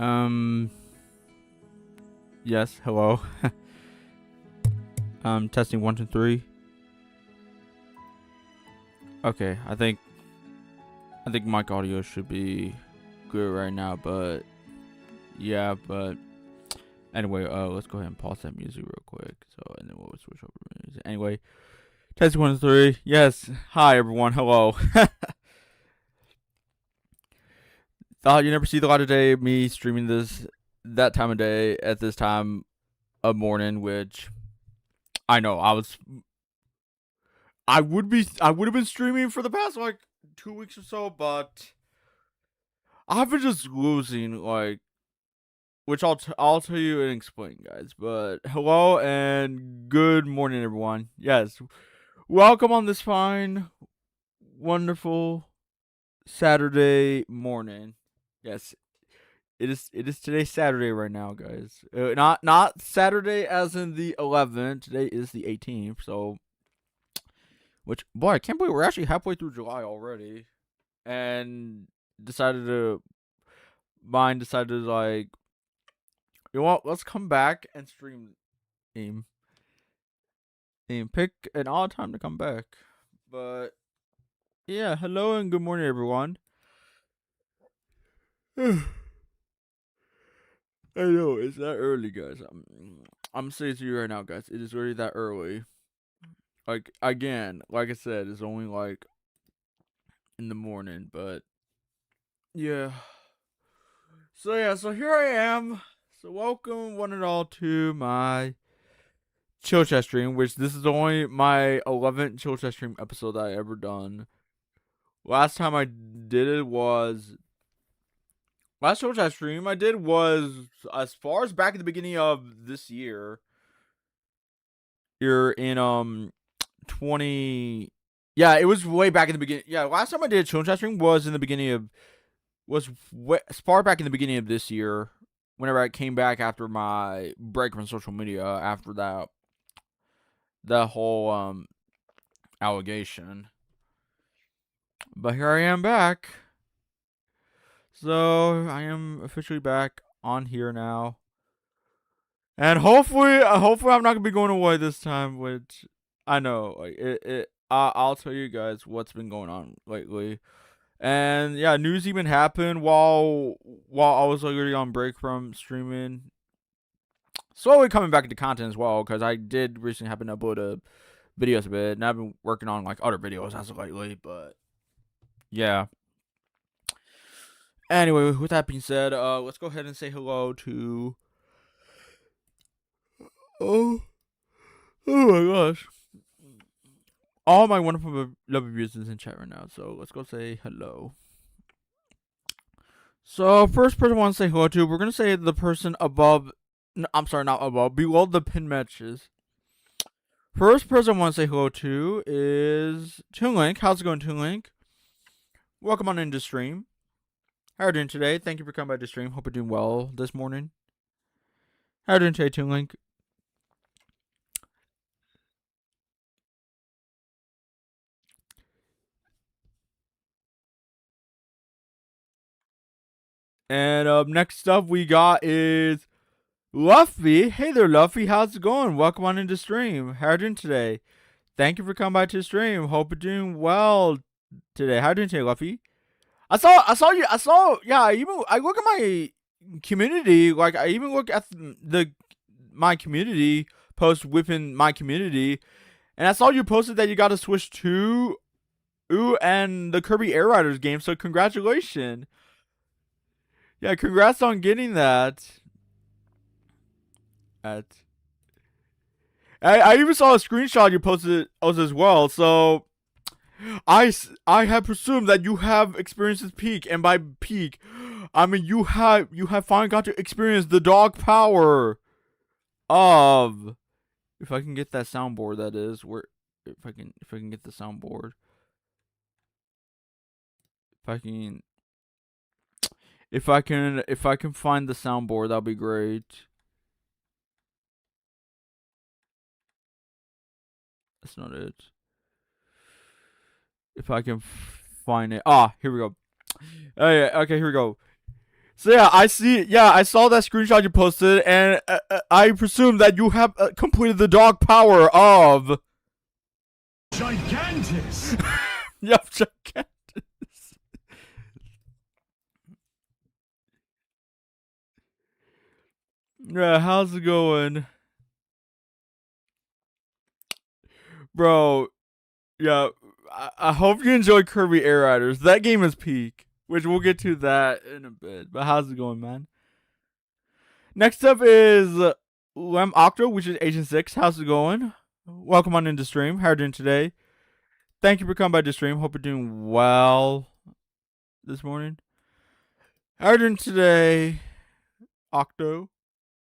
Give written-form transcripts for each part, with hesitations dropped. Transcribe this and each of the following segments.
Um. Yes. Hello. Testing 1 2 3. Okay. I think mic audio should be good right now, but yeah. But anyway, let's go ahead and pause that music real quick. So and then we'll switch over to music. Anyway, testing 1 2 3. Yes. Hi everyone. Hello. Thought you never see the light of day. Me streaming this that time of day at this time of morning, which I know I would have been streaming for the past like 2 weeks or so, but I've been just losing which I'll tell you and explain, guys. But hello and good morning, everyone. Yes, welcome on this fine, wonderful Saturday morning. Yes, it is today Saturday right now, guys. Not Saturday as in the 11th. Today is the 18th. So, which boy, I can't believe we're actually halfway through July already, and mine decided to like, you know what? Let's come back and stream. Aim, pick an odd time to come back. But yeah, hello and good morning, everyone. I know it's that early, guys. I'm saying to you right now, guys. It is already that early. Like again, like I said, it's only like in the morning, but yeah. So yeah, so here I am. So welcome one and all to my chill chat stream, which this is only my 11th chill chat stream episode that I ever done. Last time I did it was last chill chat stream I did was as far as back at the beginning of this year. You're in 20. Yeah, it was way back in the beginning. Yeah, last time I did a chill chat stream was in the beginning of as far back in the beginning of this year. Whenever I came back after my break from social media after that whole allegation. But here I am back. So I am officially back on here now. And hopefully I'm not gonna be going away this time, which I know, like I'll tell you guys what's been going on lately. And yeah, news even happened while I was literally on break from streaming. Slowly coming back into content as well, because I did recently happen to upload videos a bit, and I've been working on like other videos as of lately, but yeah. Anyway, with that being said, let's go ahead and say hello to oh my gosh, all my wonderful lovely viewers in chat right now. So let's go say hello. So first person I want to say hello to, we're gonna say the person above. No, I'm sorry, not above, below the pin matches. First person I want to say hello to is Toonlink. How's it going, Toonlink? Welcome on into stream. How are you doing today? Thank you for coming by to stream. Hope you're doing well this morning. How are you doing today, Toonlink? And next up we got is Luffy. Hey there, Luffy. How's it going? Welcome on into stream. How are you doing today? Thank you for coming by to stream. Hope you're doing well today. How are you doing today, Luffy? I saw you. Yeah. I look at my community. Like I even look at my community post within my community, and I saw you posted that you got to switch to and the Kirby Air Riders game. So congratulations. Yeah, congrats on getting that. I even saw a screenshot you posted us as well. So I have presumed that you have experienced this peak, and by peak, I mean you have finally got to experience the dog power of. If I can get that soundboard, that is where. If I can get the soundboard. If I can find the soundboard, that'll be great. That's not it. If I can find it. Ah, here we go. Oh yeah, okay, here we go. So yeah, I see. Yeah, I saw that screenshot you posted, and I presume that you have completed the dog power of Gigantus. Yep, Gigantus. Yeah, how's it going, bro? Yeah, I hope you enjoy Kirby Air Riders. That game is peak, which we'll get to that in a bit. But how's it going, man? Next up is Lem Octo, which is Agent 6. How's it going? Welcome on into stream. How are you doing today? Thank you for coming by the stream. Hope you're doing well this morning. How are you doing today, Octo?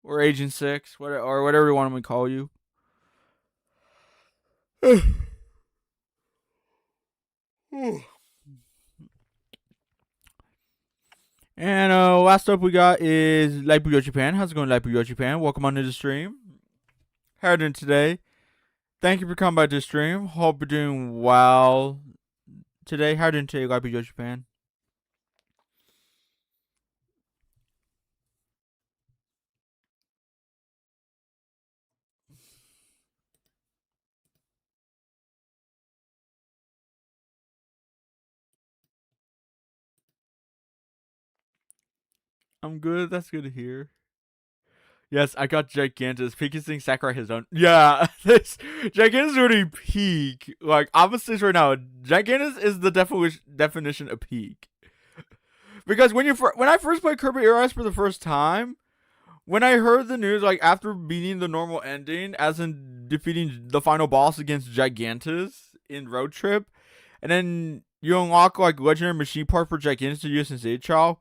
Or Agent 6, or whatever you want me to call you. And last up we got is Lightbuyo Japan. How's it going, Lightbuyo Japan? Welcome on to the stream. How are you doing today? Thank you for coming by the stream. Hope you're doing well today. How are you doing today, Lightbuyo Japan? I'm good. That's good to hear. Yes, I got Gigantus. Peak is saying Sakurai his own. Yeah, this Gigantus already peak. Like, I'm gonna say right now, Gigantus is the definition of peak. Because when I first played Kirby Air Ice for the first time, when I heard the news, like after beating the normal ending, as in defeating the final boss against Gigantus in Road Trip, and then you unlock like legendary machine part for Gigantus to use in Seichao.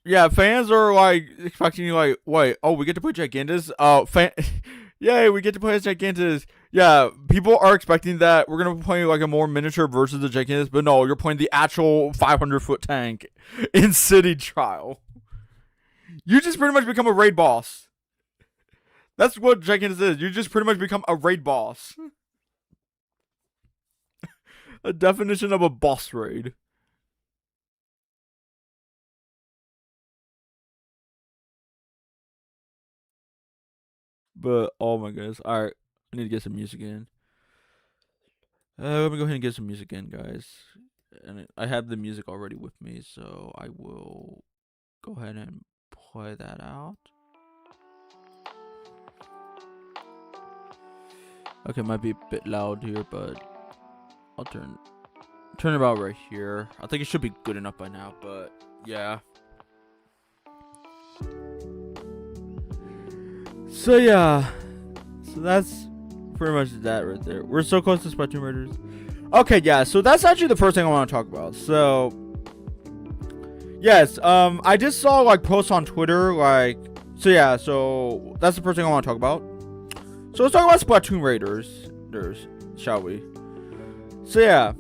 Yeah, fans are like expecting you like, wait, oh, we get to play Gigantus? Yay, we get to play as Gigantus. Yeah, people are expecting that we're gonna be playing like a more miniature version of the Gigantus, but no, you're playing the actual 500-foot tank in City Trial. You just pretty much become a raid boss. That's what Gigantus is. You just pretty much become a raid boss. A definition of a boss raid. But oh my goodness. Alright. I need to get some music in. Let me go ahead and get some music in, guys. And I have the music already with me, so I will go ahead and play that out. Okay, might be a bit loud here, but I'll turn it about right here. I think it should be good enough by now, but yeah. So yeah, so that's pretty much that right there. We're so close to Splatoon Raiders. Okay, yeah, so that's actually the first thing I want to talk about. So yes, I just saw like posts on Twitter, like, so yeah, so that's the first thing I want to talk about. So let's talk about Splatoon Raiders, shall we? So yeah,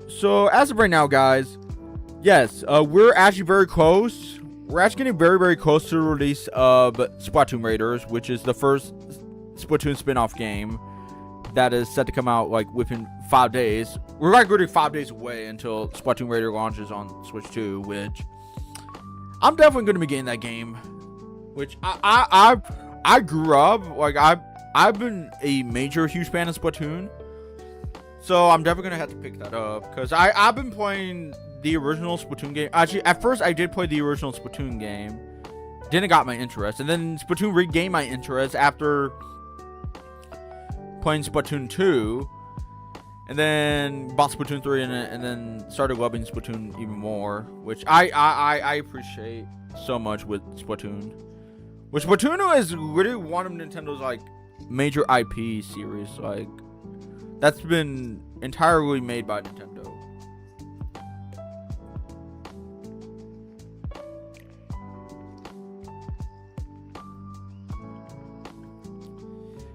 so as of right now, guys, yes, we're actually very close. We're actually getting very, very close to the release of Splatoon Raiders, which is the first Splatoon spin-off game that is set to come out like within 5 days. We're like literally 5 days away until Splatoon Raider launches on Switch 2, which I'm definitely going to be getting that game. Which I grew up like I've been a huge fan of Splatoon, so I'm definitely gonna have to pick that up because I've been playing the original Splatoon game. Actually, at first I did play the original Splatoon game, didn't got my interest, and then Splatoon regained my interest after playing Splatoon 2, and then bought Splatoon 3 and then started loving Splatoon even more, which I appreciate so much with Splatoon. Which Splatoon is literally one of Nintendo's like major IP series, like that's been entirely made by Nintendo.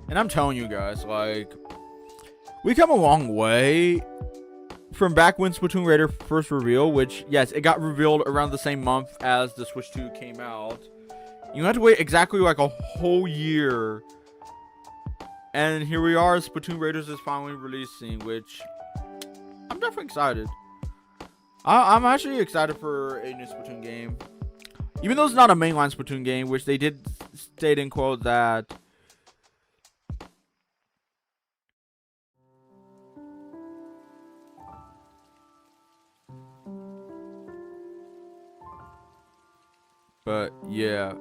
And I'm telling you guys, like, we come a long way from back when Splatoon Raider first revealed, which, yes, it got revealed around the same month as the Switch 2 came out. You had to wait exactly like a whole year. And here we are, Splatoon Raiders is finally releasing, which I'm definitely excited. I'm actually excited for a new Splatoon game. Even though it's not a mainline Splatoon game, which they did state in quote that but yeah.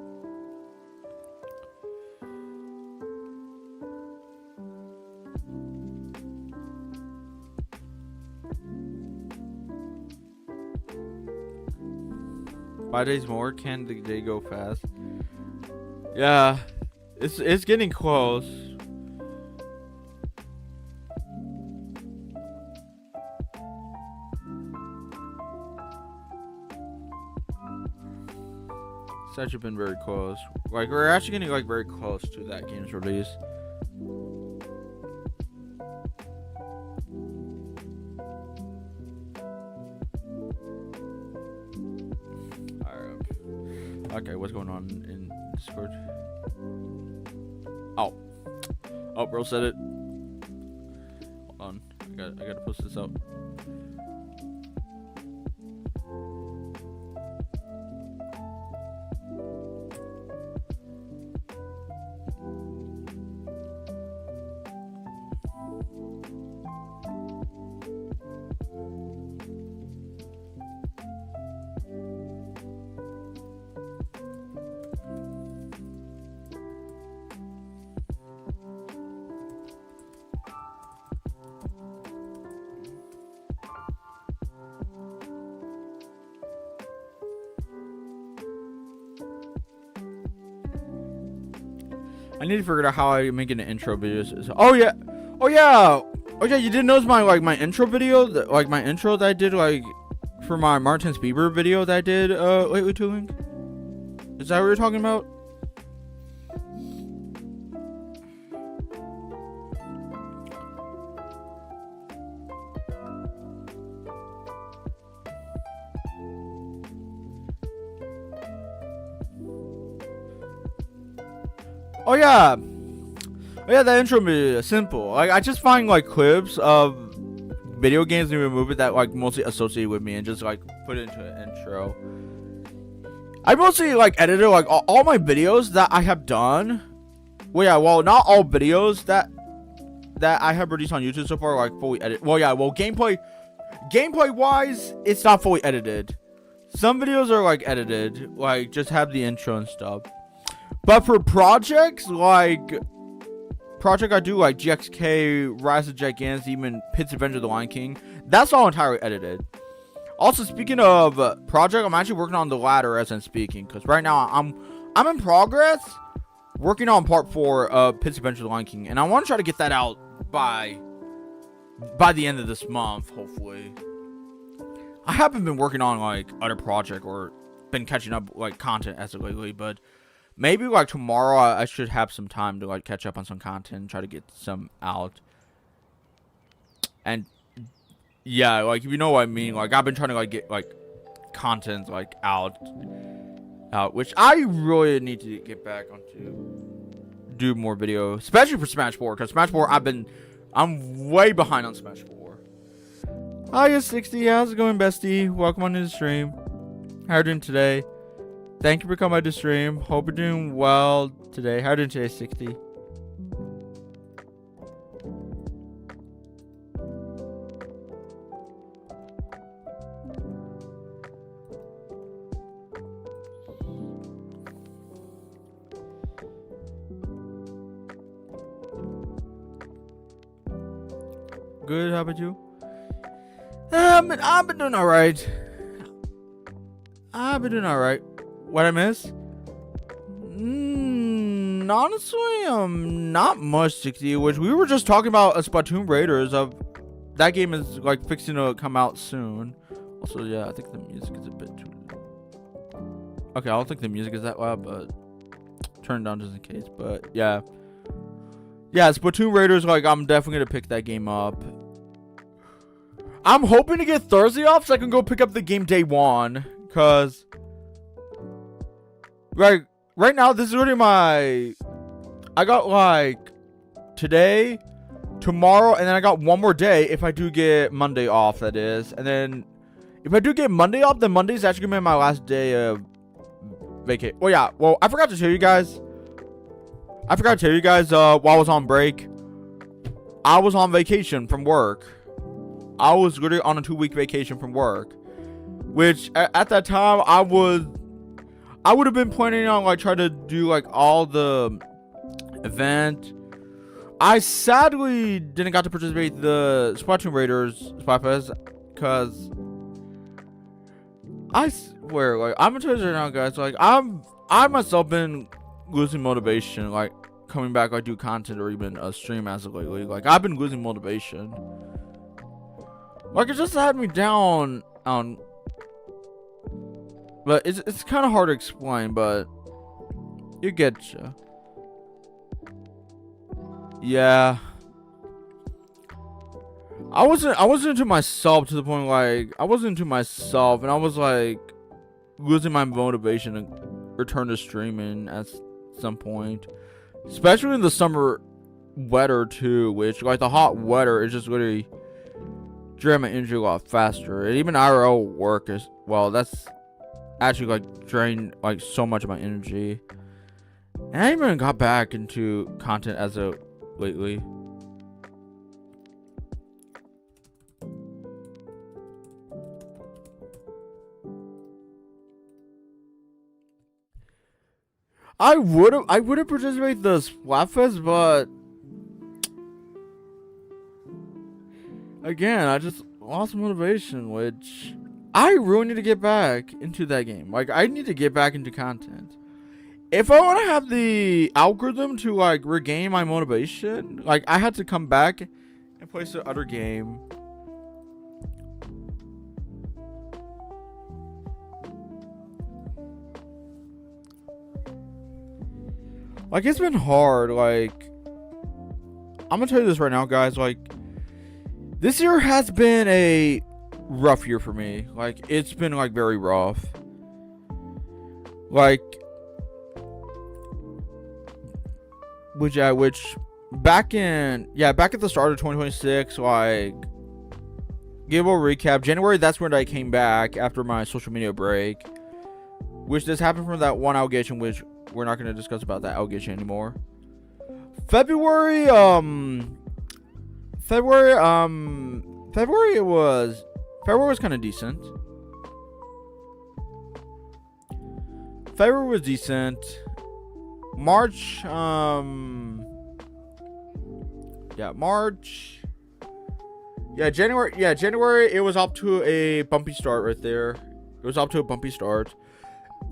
Five days more, can the day go fast? Yeah. It's getting close. It's actually been very close. Like we're actually getting like very close to that game's release. Alright. Okay, what's going on in Discord? Oh, bro said it. Hold on. I gotta post this up. I need to figure out how I make an intro video. Oh yeah, oh yeah, oh yeah. You didn't notice my intro video, my intro that I did for my Martin's Bieber video that I did lately to Link. Is that what you're talking about? Oh yeah. Oh yeah, that intro is simple. Like I just find like clips of video games and remove it that like mostly associated with me and just like put it into an intro. I mostly like edited like all my videos that I have done. Well yeah, well not all videos that I have released on YouTube so far are like fully edited. Well yeah, well gameplay wise, it's not fully edited. Some videos are like edited, like just have the intro and stuff. But for projects like I do like GXK, Rise of Gigantes, even Pit's Adventure of the Lion King, that's all entirely edited. Also, speaking of project, I'm actually working on the ladder as I'm speaking, because right now I'm in progress working on part 4 of Pit's Adventure of the Lion King, and I want to try to get that out by the end of this month, hopefully. I haven't been working on like other project or been catching up like content as of lately, but maybe like tomorrow I should have some time to like catch up on some content and try to get some out. And yeah, like if you know what I mean, like I've been trying to like get like content like out, which I really need to get back onto, do more video, especially for Smash 4, because Smash 4 I'm way behind on Smash 4. Hiya 60, how's it going, bestie? Welcome on to the stream. How are you doing today? Thank you for coming to stream. Hope you're doing well today. How are you doing today, 60? Good, how about you? I've been doing alright. What I miss? Honestly, not much, 60, which we were just talking about a Splatoon Raiders of that game is like fixing to come out soon. Also, yeah, I think the music is a bit too. Okay, I don't think the music is that loud, but turn it down just in case. But yeah, Splatoon Raiders, like I'm definitely gonna pick that game up. I'm hoping to get Thursday off so I can go pick up the game day 1, cause right now this is really I got like today, tomorrow, and then I got one more day if I do get Monday off, that is. And then If I do get Monday off, then Monday's actually gonna be my last day of vacation. Oh yeah, well, I forgot to tell you guys. While I was on break, I was on vacation from work. I was literally on a 2-week vacation from work, which at that time I would have been planning on like trying to do like all the event. I sadly didn't got to participate in the Splatoon Raiders Splatfest because I swear, like, I'm gonna tell you right now, guys, like, I myself been losing motivation, like, coming back, like, do content or even a stream as of lately. Like, I've been losing motivation. Like, it just had me down on, but it's kind of hard to explain, but you get ya. Yeah. I wasn't into myself to the point, like, I wasn't into myself, and I was, like, losing my motivation to return to streaming at some point. Especially in the summer weather, too, which, like, the hot weather is just literally drain my energy a lot faster. And even IRL work is, well, that's actually, like, drained, like, so much of my energy. And I even got back into content as of lately. I would have participated in the Splatfest, but again, I just lost motivation, which I really need to get back into that game. Like, I need to get back into content. If I want to have the algorithm to, like, regain my motivation, like, I had to come back and play some other game. Like, it's been hard. Like, I'm gonna tell you this right now, guys. Like, this year has been a rough year for me. Like, it's been, like, very rough. Like, which back at the start of 2026, like, give a recap. January, that's when I came back after my social media break, which this happened from that one allegation, which we're not going to discuss about that allegation anymore. February was kind of decent. February was decent. March, January, it was up to a bumpy start right there. It was up to a bumpy start.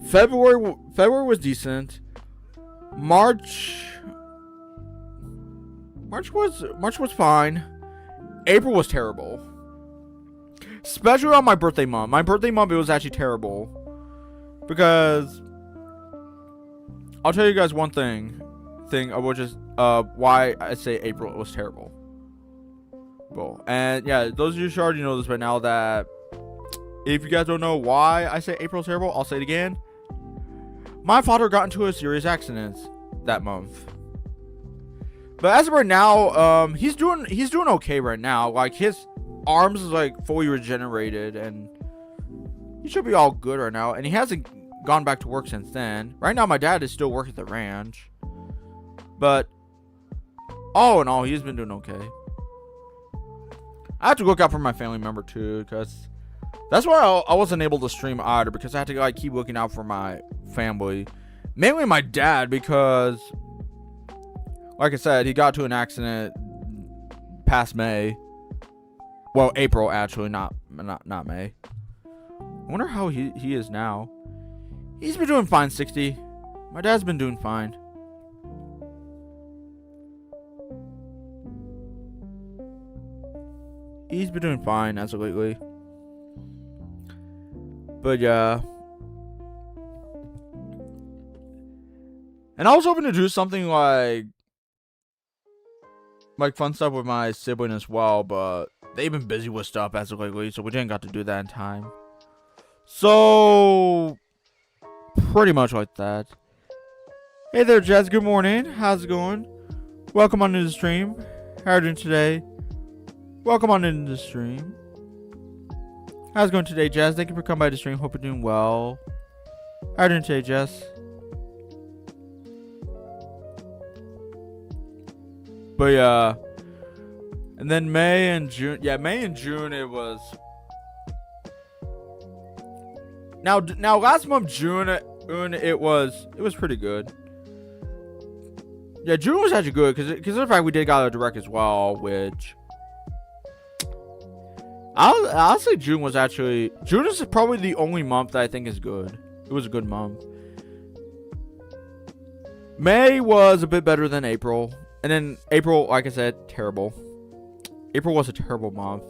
February was decent. March was fine. April was terrible. Especially on my birthday month. My birthday month, it was actually terrible. Because I'll tell you guys one thing which is why I say April was terrible. Well, and yeah, those of you who already know this by now, that if you guys don't know why I say April's terrible, I'll say it again. My father got into a serious accident that month. But as of right now, he's doing okay right now. Like, his arms is, like, fully regenerated, and he should be all good right now. And he hasn't gone back to work since then. Right now, my dad is still working at the ranch. But all in all, he's been doing okay. I have to look out for my family member too, because that's why I wasn't able to stream either, because I had to, like, keep looking out for my family. Mainly my dad, because, like I said, he got to an accident past May. Well, April, actually, not May. I wonder how he is now. He's been doing fine, 60. My dad's been doing fine. He's been doing fine as of lately. But yeah. And I was hoping to do something like fun stuff with my sibling as well, but they've been busy with stuff as of lately, so we didn't got to do that in time. So pretty much like that. Hey there, Jazz. Good morning. How's it going? Welcome on to the stream. How are you doing today? Welcome on into the stream. How's it going today, Jess? Thank you for coming by the stream. Hope you're doing well. How are you doing today, Jess? But yeah. And then May and June. Yeah, May and June it was. Now last month June it was pretty good. Yeah, June was actually good because of the fact we did got a direct as well, which I'll say June is probably the only month that I think is good. It was a good month. May was a bit better than April, and then April, like I said, terrible. April was a terrible month,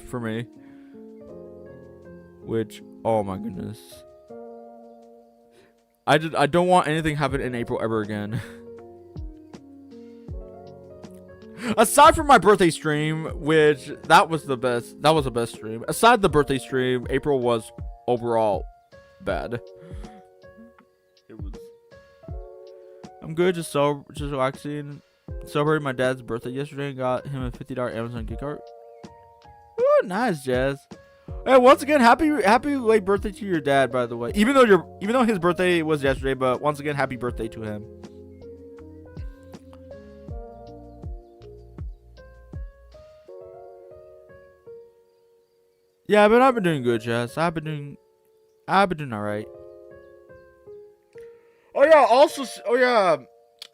for me. Which, oh my goodness. I don't want anything happen in April ever again. Aside from my birthday stream, which that was the best stream. Aside the birthday stream, April was overall bad. It was. I'm good, just relaxing. Celebrated my dad's birthday yesterday and got him a $50 Amazon gift card. Ooh, nice, Jazz. Hey, once again, happy late birthday to your dad, by the way. Even though his birthday was yesterday, but once again, happy birthday to him. Yeah, but I've been doing good, Jess. I've been doing alright. Oh yeah.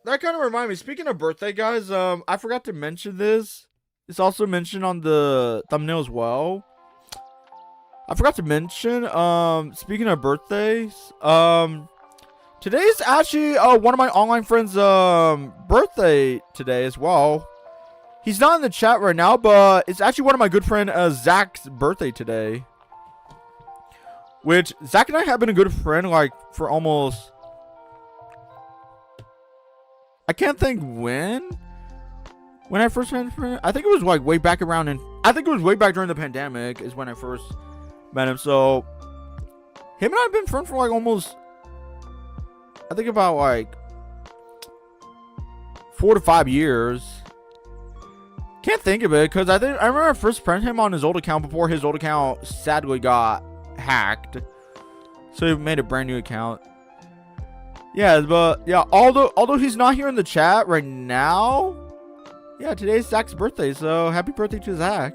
That kind of reminded me. Speaking of birthday, guys, I forgot to mention this. It's also mentioned on the thumbnail as well. I forgot to mention, speaking of birthdays, today's actually, one of my online friends, birthday today as well. He's not in the chat right now, but it's actually one of my good friend, Zach's birthday today. Which, Zach and I have been a good friend, like, for almost, I can't think when I first met him. I think it was, like, way back during the pandemic is when I first met him. So him and I have been friends for like almost, I think about like 4 to 5 years. Can't think of it because I remember I first friended him on his old account before his old account sadly got hacked. So he made a brand new account. Yeah, but yeah, although he's not here in the chat right now, yeah, today's Zach's birthday, so happy birthday to Zach.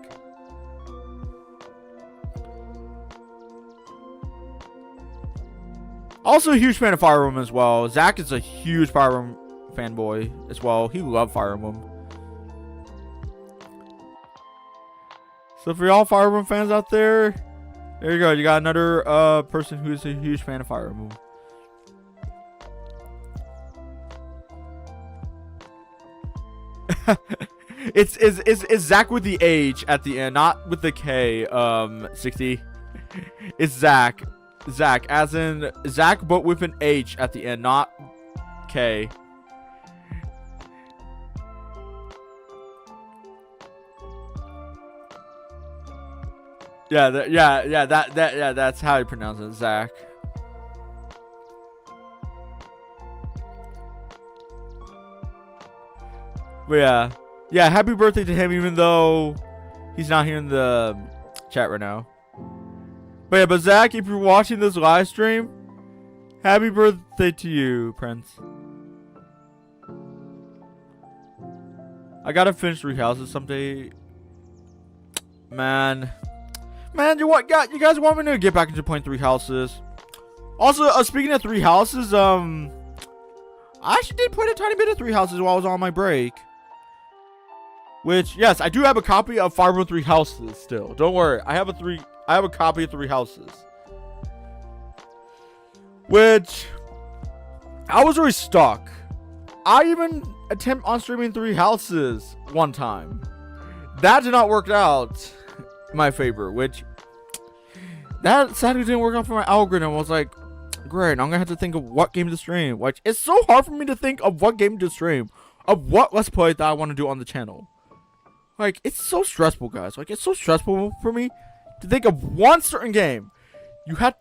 Also a huge fan of Fire Emblem as well. Zach is a huge Fire Emblem fanboy as well. He loved Fire Emblem. So for y'all Fire Emblem fans out there you go. You got another person who's a huge fan of Fire Emblem. It's Zach with the H at the end, not with the K. 60. It's Zach. Zach, as in Zach, but with an H at the end, not K. That's how you pronounce it, Zach. But yeah, happy birthday to him, even though he's not here in the chat right now. But Zach, if you're watching this live stream, happy birthday to you, Prince. I gotta finish 3 houses someday. Man, you guys want me to get back into playing 3 houses? Also, speaking of 3 houses, I actually did play a tiny bit of 3 houses while I was on my break. Which, yes, I do have a copy of Fire Emblem 3 Houses still. Don't worry, I have a copy of 3 Houses. Which I was already stuck. I even attempt on streaming 3 Houses one time. That did not work out in my favor, which that sadly didn't work out for my algorithm. I was like, great, I'm gonna have to think of what game to stream. Which it's so hard for me to think of what game to stream, of what Let's Play that I want to do on the channel. Like, it's so stressful, guys. Like, it's so stressful for me to think of one certain game. You had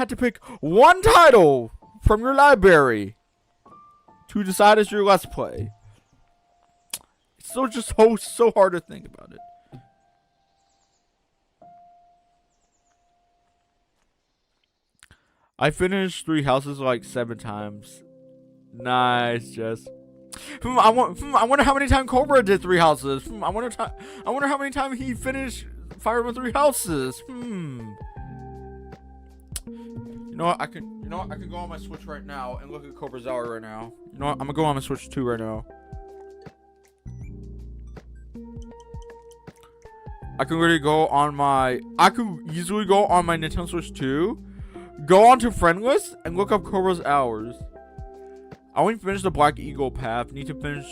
to pick one title from your library to decide as your Let's Play. It's so hard to think about it. I finished 3 houses like 7 times. Nice, Jess. I wonder how many times Cobra did 3 houses. I wonder how many times he finished Fire Emblem 3 houses. You know what? I can go on my Switch right now and look at Cobra's hour right now. You know what? I'm gonna go on my Switch 2 right now. I can easily go on my Nintendo Switch 2, go onto friend list, and look up Cobra's hours. I only finished the Black Eagle path. Need to finish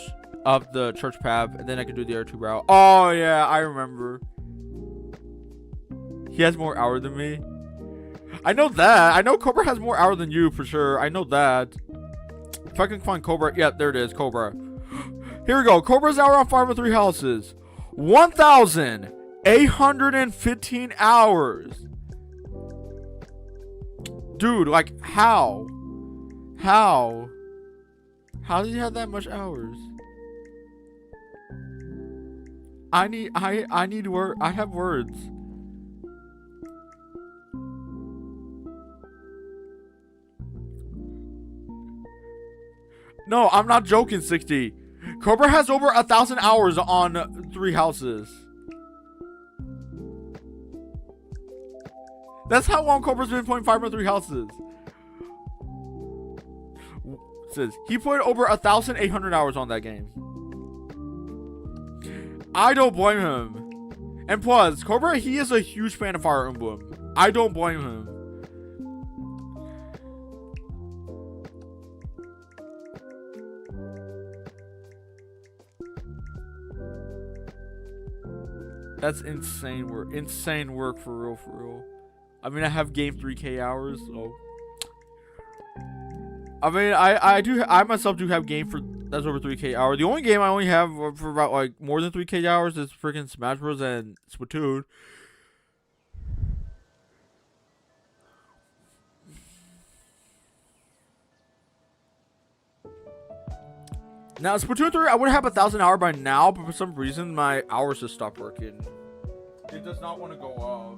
up the church path, and then I can do the other 2 route. Oh yeah, I remember. He has more hours than me. I know that. I know Cobra has more hours than you for sure. I know that. If I can find Cobra, yeah, there it is, Cobra. Here we go. Cobra's hour on Fire Emblem 3 houses. 1,815 hours. Dude, like how? How does he have that much hours? I need word. I have words. No, I'm not joking, 60. Cobra has over 1,000 hours on 3 houses. That's how long Cobra's been playing Fire Emblem 3 houses. It says he played over 1,800 hours on that game. I don't blame him. And plus, Cobra, he is a huge fan of Fire Emblem. I don't blame him. That's insane work. Insane work for real, for real. I mean, I have game 3K hours, so. I mean, I myself do have game for that's over 3K hours. The only game I only have for about like more than 3K hours is freaking Smash Bros and Splatoon. Now, Splatoon 3, I would have 1,000 hours by now, but for some reason, my hours just stopped working. It does not want to go up.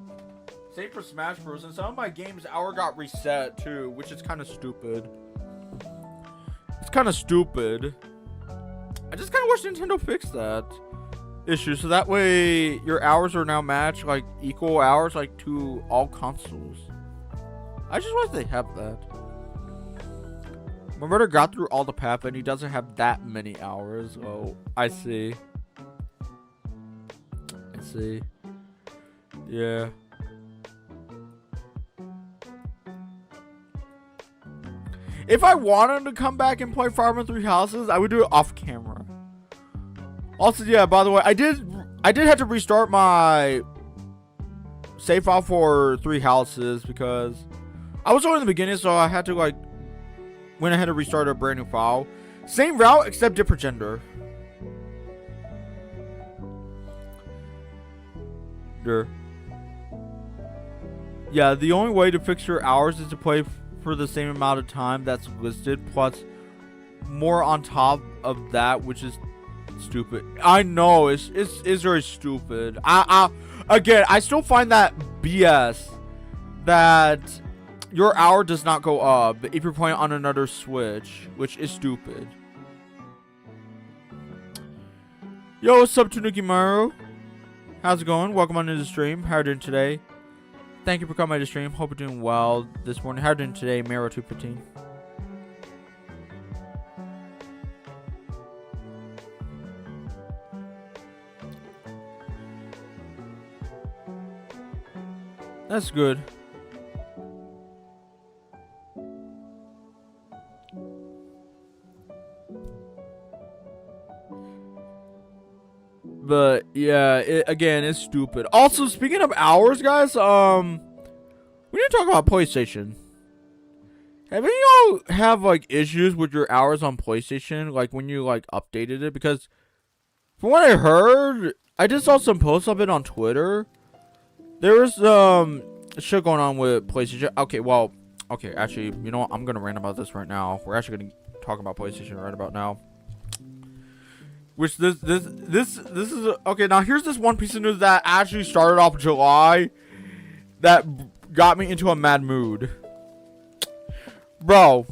Same for Smash Bros. And some of my games' hour got reset, too, which is kind of stupid. It's kind of stupid. I just kind of wish Nintendo fixed that issue, so that way your hours are now matched, like, equal hours, like, to all consoles. I just wish they have that. My brother got through all the path and he doesn't have that many hours. Oh, I see. I see. Yeah. If I wanted to come back and play Fire Emblem 3 Houses, I would do it off camera. Also, yeah, by the way, I did have to restart my save file for 3 Houses because I was only in the beginning, so I had to like went ahead and restarted a brand new file. Same route, except different gender. Yeah, the only way to fix your hours is to play for the same amount of time that's listed, plus more on top of that, which is stupid. I know, it's very stupid. Again, I still find that BS that your hour does not go up if you're playing on another Switch, which is stupid. Yo, what's up, Tanuki Maru? How's it going? Welcome on to the stream. How are you doing today? Thank you for coming to the stream. Hope you're doing well this morning. How are you doing today, Maro 215? That's good. But yeah, again, it's stupid. Also, speaking of hours, guys, we need to talk about PlayStation. Have any of y'all have like issues with your hours on PlayStation, like when you like updated it? Because from what I heard, I just saw some posts of it on Twitter. There was shit going on with PlayStation. Okay, actually, you know what? I'm gonna rant about this right now. We're actually gonna talk about PlayStation right about now. Which this is okay. Now here's this one piece of news that actually started off July that got me into a mad mood. bro.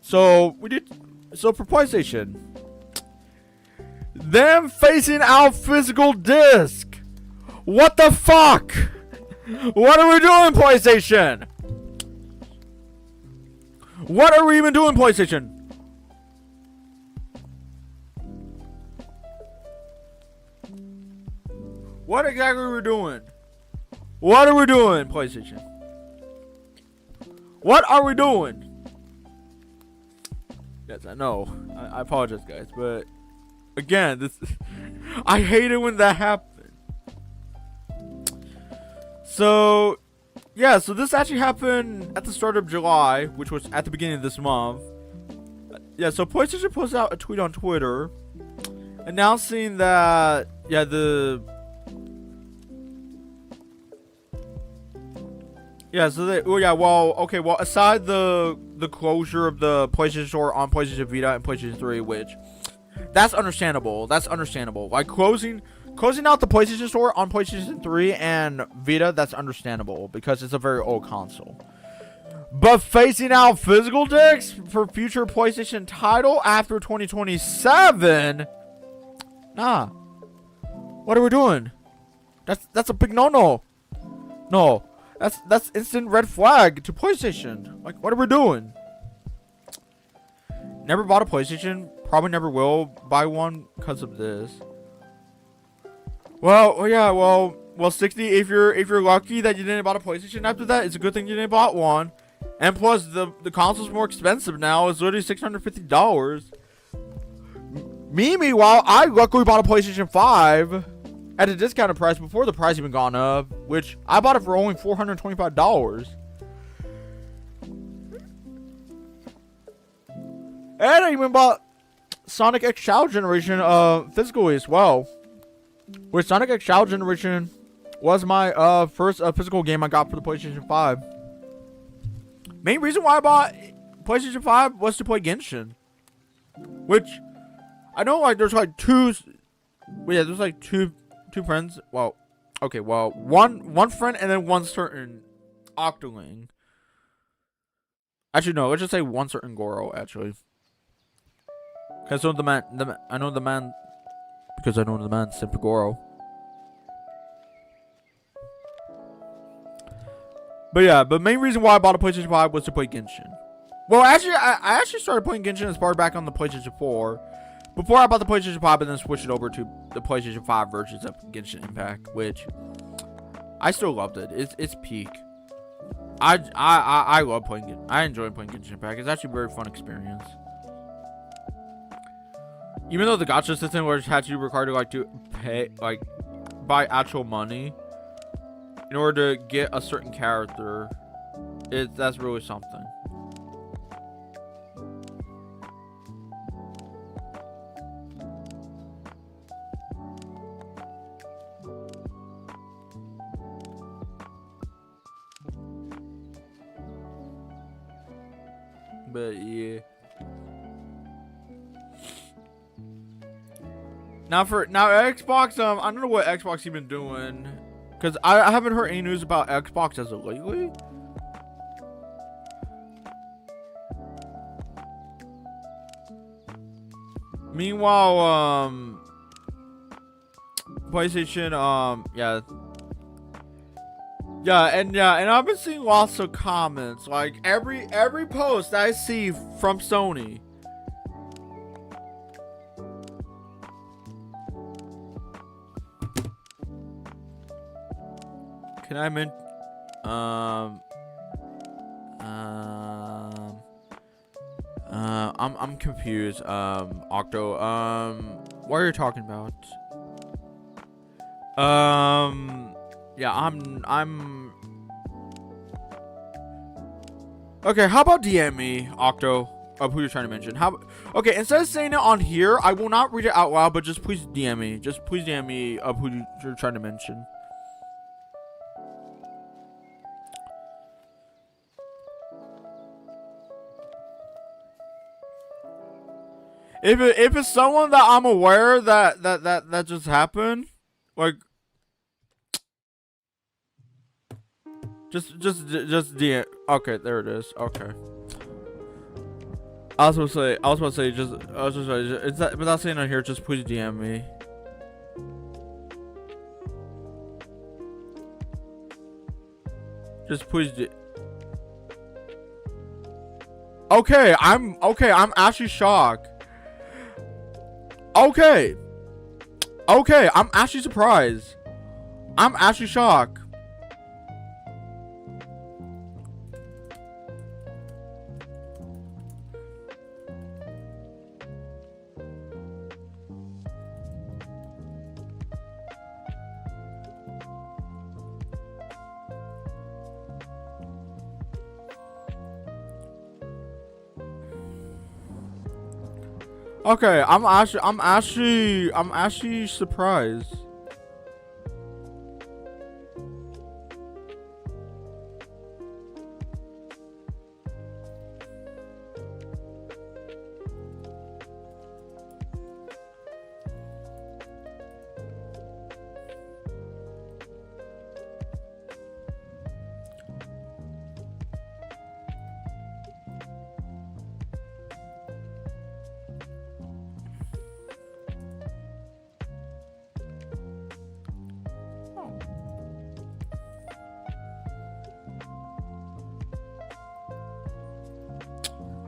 So for PlayStation, them phasing out physical disc. What the fuck? What are we doing, PlayStation? What are we even doing, PlayStation? What exactly are we doing? What are we doing, PlayStation? What are we doing? Yes, I know. I apologize, guys, but again, this I hate it when that happens. So, yeah, so this actually happened at the start of July, which was at the beginning of this month. Yeah, so PlayStation posted out a tweet on Twitter announcing that, aside the closure of the PlayStation Store on PlayStation Vita and PlayStation 3, which that's understandable. Like closing out the PlayStation Store on PlayStation 3 and Vita, that's understandable because it's a very old console. But phasing out physical discs for future PlayStation title after 2027? Nah. What are we doing? That's a big no. No. That's instant red flag to PlayStation. Like, what are we doing? Never bought a PlayStation. Probably never will buy one because of this. Well, 60. If you're lucky that you didn't buy a PlayStation after that, it's a good thing you didn't bought one. And plus, the console's more expensive now. It's literally $650. Meanwhile, I luckily bought a PlayStation 5 at a discounted price before the price even gone up, which I bought it for only $425. And I even bought Sonic X Shadow Generation physically as well. Which Sonic X Shadow Generation was my first physical game I got for the PlayStation 5. Main reason why I bought PlayStation 5 was to play Genshin. Which I know like there's like two friends. Well, okay, one friend and then one certain Octoling. Actually, no, let's just say one certain Goro, actually. Because I know the man, Simple Goro. But main reason why I bought a PlayStation 5 was to play Genshin. Well, actually, I actually started playing Genshin as far back on the PlayStation 4. Before I bought the PlayStation 5 and then switched it over to the PlayStation 5 versions of Genshin Impact, which I still loved it. It's peak. I love playing it. I enjoy playing Genshin Impact. It's actually a very fun experience. Even though the gacha system where it had you required to pay buy actual money in order to get a certain character, that's really something. But yeah. Now Xbox, I don't know what Xbox even doing, cause I haven't heard any news about Xbox as of lately. Meanwhile, PlayStation, and I've been seeing lots of comments. Like every post I see from Sony, can I mention? I'm confused. Octo. What are you talking about? Yeah, I'm. Okay, how about DM me, Octo, of who you're trying to mention? Okay, instead of saying it on here, I will not read it out loud, but just please DM me. Just please DM me of who you're trying to mention. If it's someone that I'm aware that just happened, like, Just DM. Okay, there it is. Okay. I was about to say, I was just like, it's that, without saying on here, just please DM me. Just please. Okay, I'm actually shocked. Okay, I'm actually surprised. I'm actually shocked. Okay, I'm actually surprised.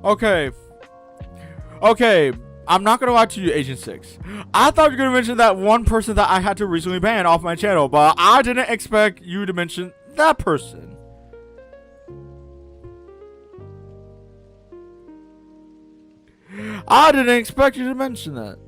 Okay. Okay. I'm not gonna lie to you, Agent 6. I thought you were gonna mention that one person that I had to recently ban off my channel, but I didn't expect you to mention that person. I didn't expect you to mention that.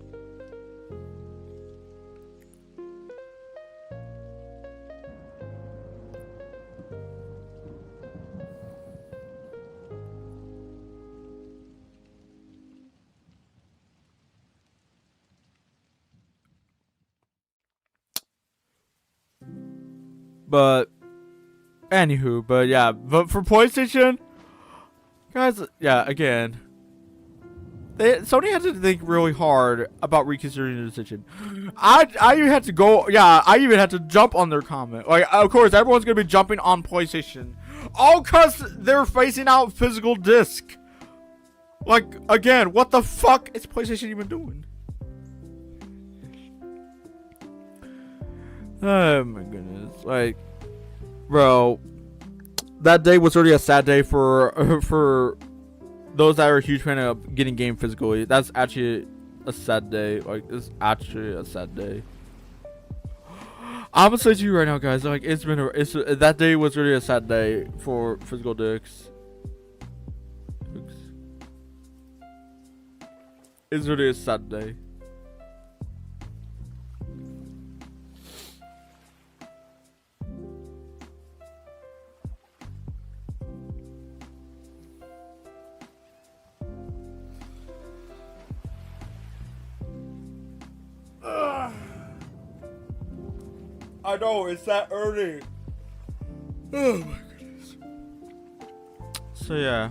But anywho, but yeah, but for PlayStation, guys, yeah, again, Sony had to think really hard about reconsidering the decision. I even had to go, yeah, I even had to jump on their comment. Like, of course, everyone's gonna be jumping on PlayStation, all cause they're phasing out physical disc. Like, again, what the fuck is PlayStation even doing? Oh my goodness, like, bro, that day was already a sad day for those that are a huge fan of getting game physically. That's actually a sad day. Like, it's actually a sad day. I'm gonna say to you right now, guys, like, that day was really a sad day for physical dicks. It's really a sad day. I know, it's that early. Oh my goodness. So yeah.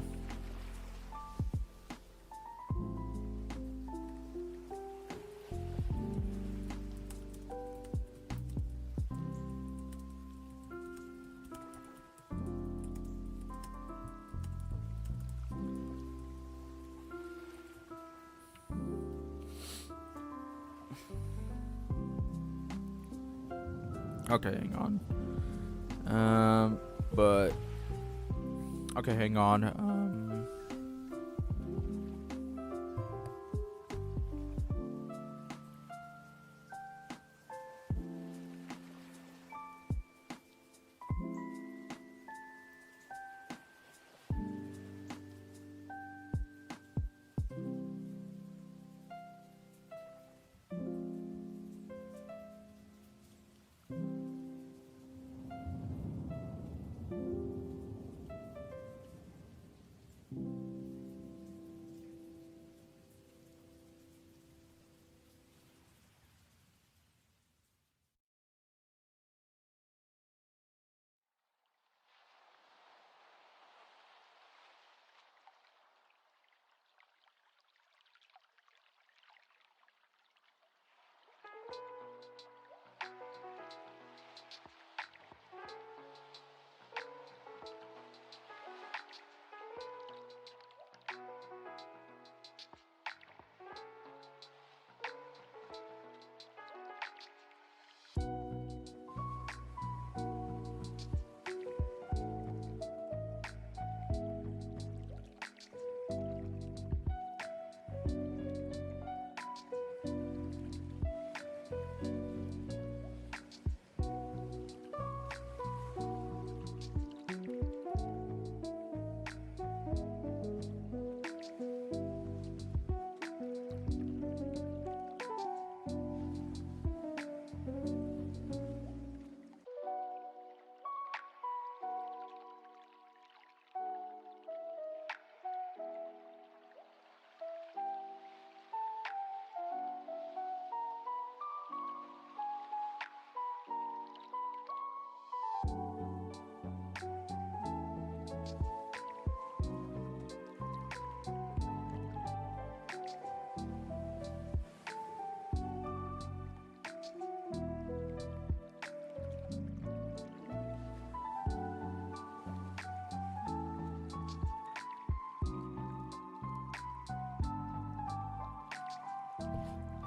Okay, hang on. But okay, hang on.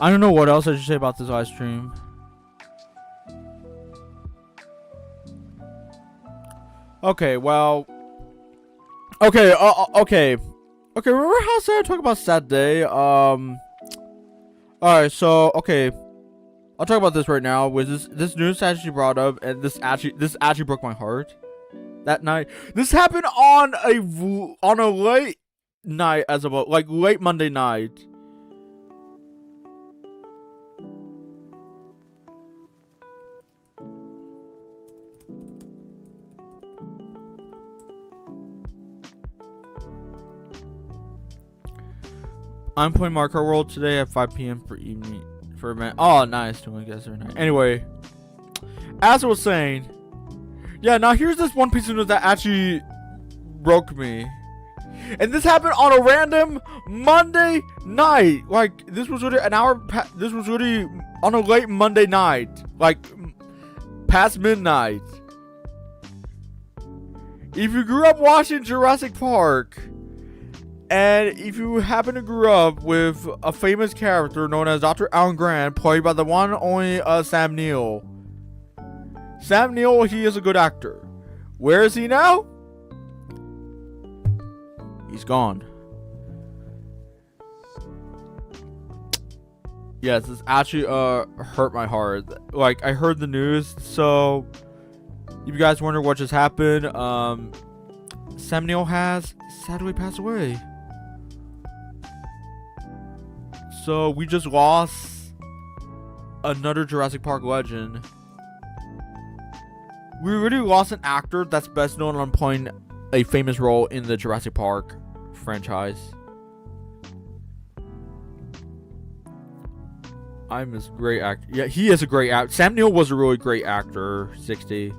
I don't know what else I should say about this live stream. Okay, well. Okay, okay. Okay, remember how I said I talk about sad day? Alright, so, okay. I'll talk about this right now. Was this news actually brought up, and this actually broke my heart that night. This happened on a late night, as about like late Monday night. I'm playing Mario Kart World today at 5 p.m. for evening for event. Oh, nice doing guys every night. Anyway, as I was saying, yeah. Now here's this one piece of news that actually broke me, and this happened on a random Monday night. Like this was really an hour. This was really on a late Monday night, like past midnight. If you grew up watching Jurassic Park, and if you happen to grow up with a famous character known as Dr. Alan Grant, played by the one and only Sam Neill. Sam Neill, he is a good actor. Where is he now? He's gone. Yes, this actually hurt my heart. Like, I heard the news, so if you guys wonder what just happened, Sam Neill has sadly passed away. So we just lost another Jurassic Park legend. We really lost an actor that's best known on playing a famous role in the Jurassic Park franchise. I'm a great actor. Yeah, he is a great actor. Sam Neill was a really great actor. 60.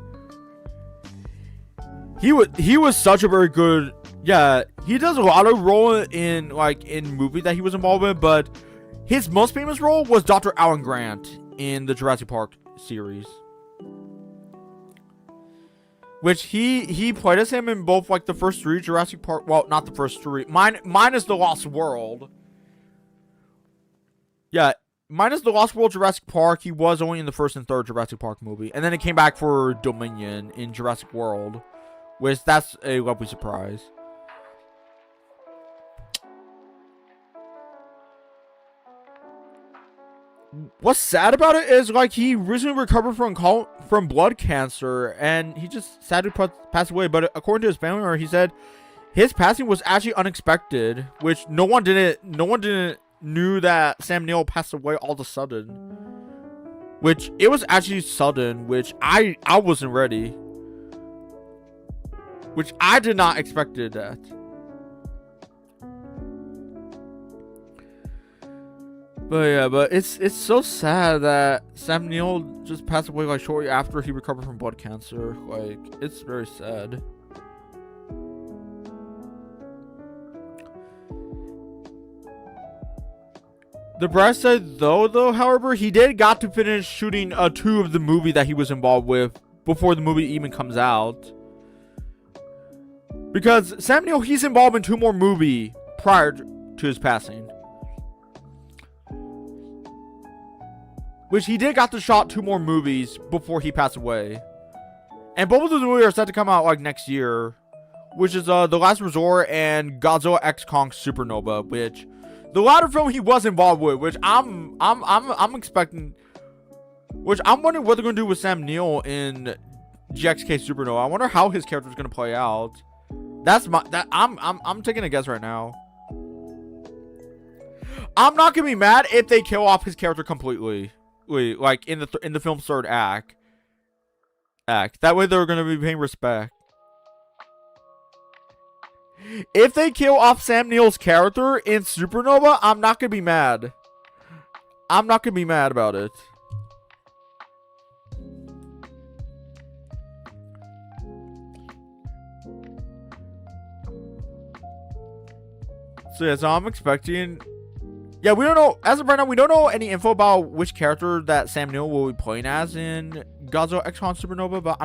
He was such a very good. Yeah, he does a lot of role in movies that he was involved with, but his most famous role was Dr. Alan Grant in the Jurassic Park series, which he played as him in both like the first 3 Jurassic Park. Well, not the first 3. Minus the Lost World. Yeah, minus the Lost World Jurassic Park, he was only in the first and third Jurassic Park movie, and then it came back for Dominion in Jurassic World, which that's a lovely surprise. What's sad about it is like he recently recovered from blood cancer, and he just sadly passed away. But according to his family, he said his passing was actually unexpected, which no one knew that Sam Neill passed away all of a sudden. Which it was actually sudden, which I wasn't ready. Which I did not expected that. But yeah, but it's so sad that Sam Neill just passed away like shortly after he recovered from blood cancer. Like, it's very sad. The bright side though, however, he got to finish shooting 2 of the movie that he was involved with before the movie even comes out. Because Sam Neill, he's involved in 2 more movies prior to his passing. Which he got to shot 2 more movies before he passed away. And both of those movies are set to come out like next year. Which is The Last Resort and Godzilla X Kong Supernova. Which the latter film he was involved with. Which I'm expecting. Which I'm wondering what they're gonna do with Sam Neill in GXK Supernova. I wonder how his character is gonna play out. I'm taking a guess right now. I'm not gonna be mad if they kill off his character completely. Like in the film's third act. That way they're gonna be paying respect. If they kill off Sam Neill's character in Supernova, I'm not gonna be mad. I'm not gonna be mad about it. So yeah, so I'm expecting. Yeah, we don't know, as of right now, we don't know any info about which character that Sam Neill will be playing as in Godzilla X Kong Supernova, but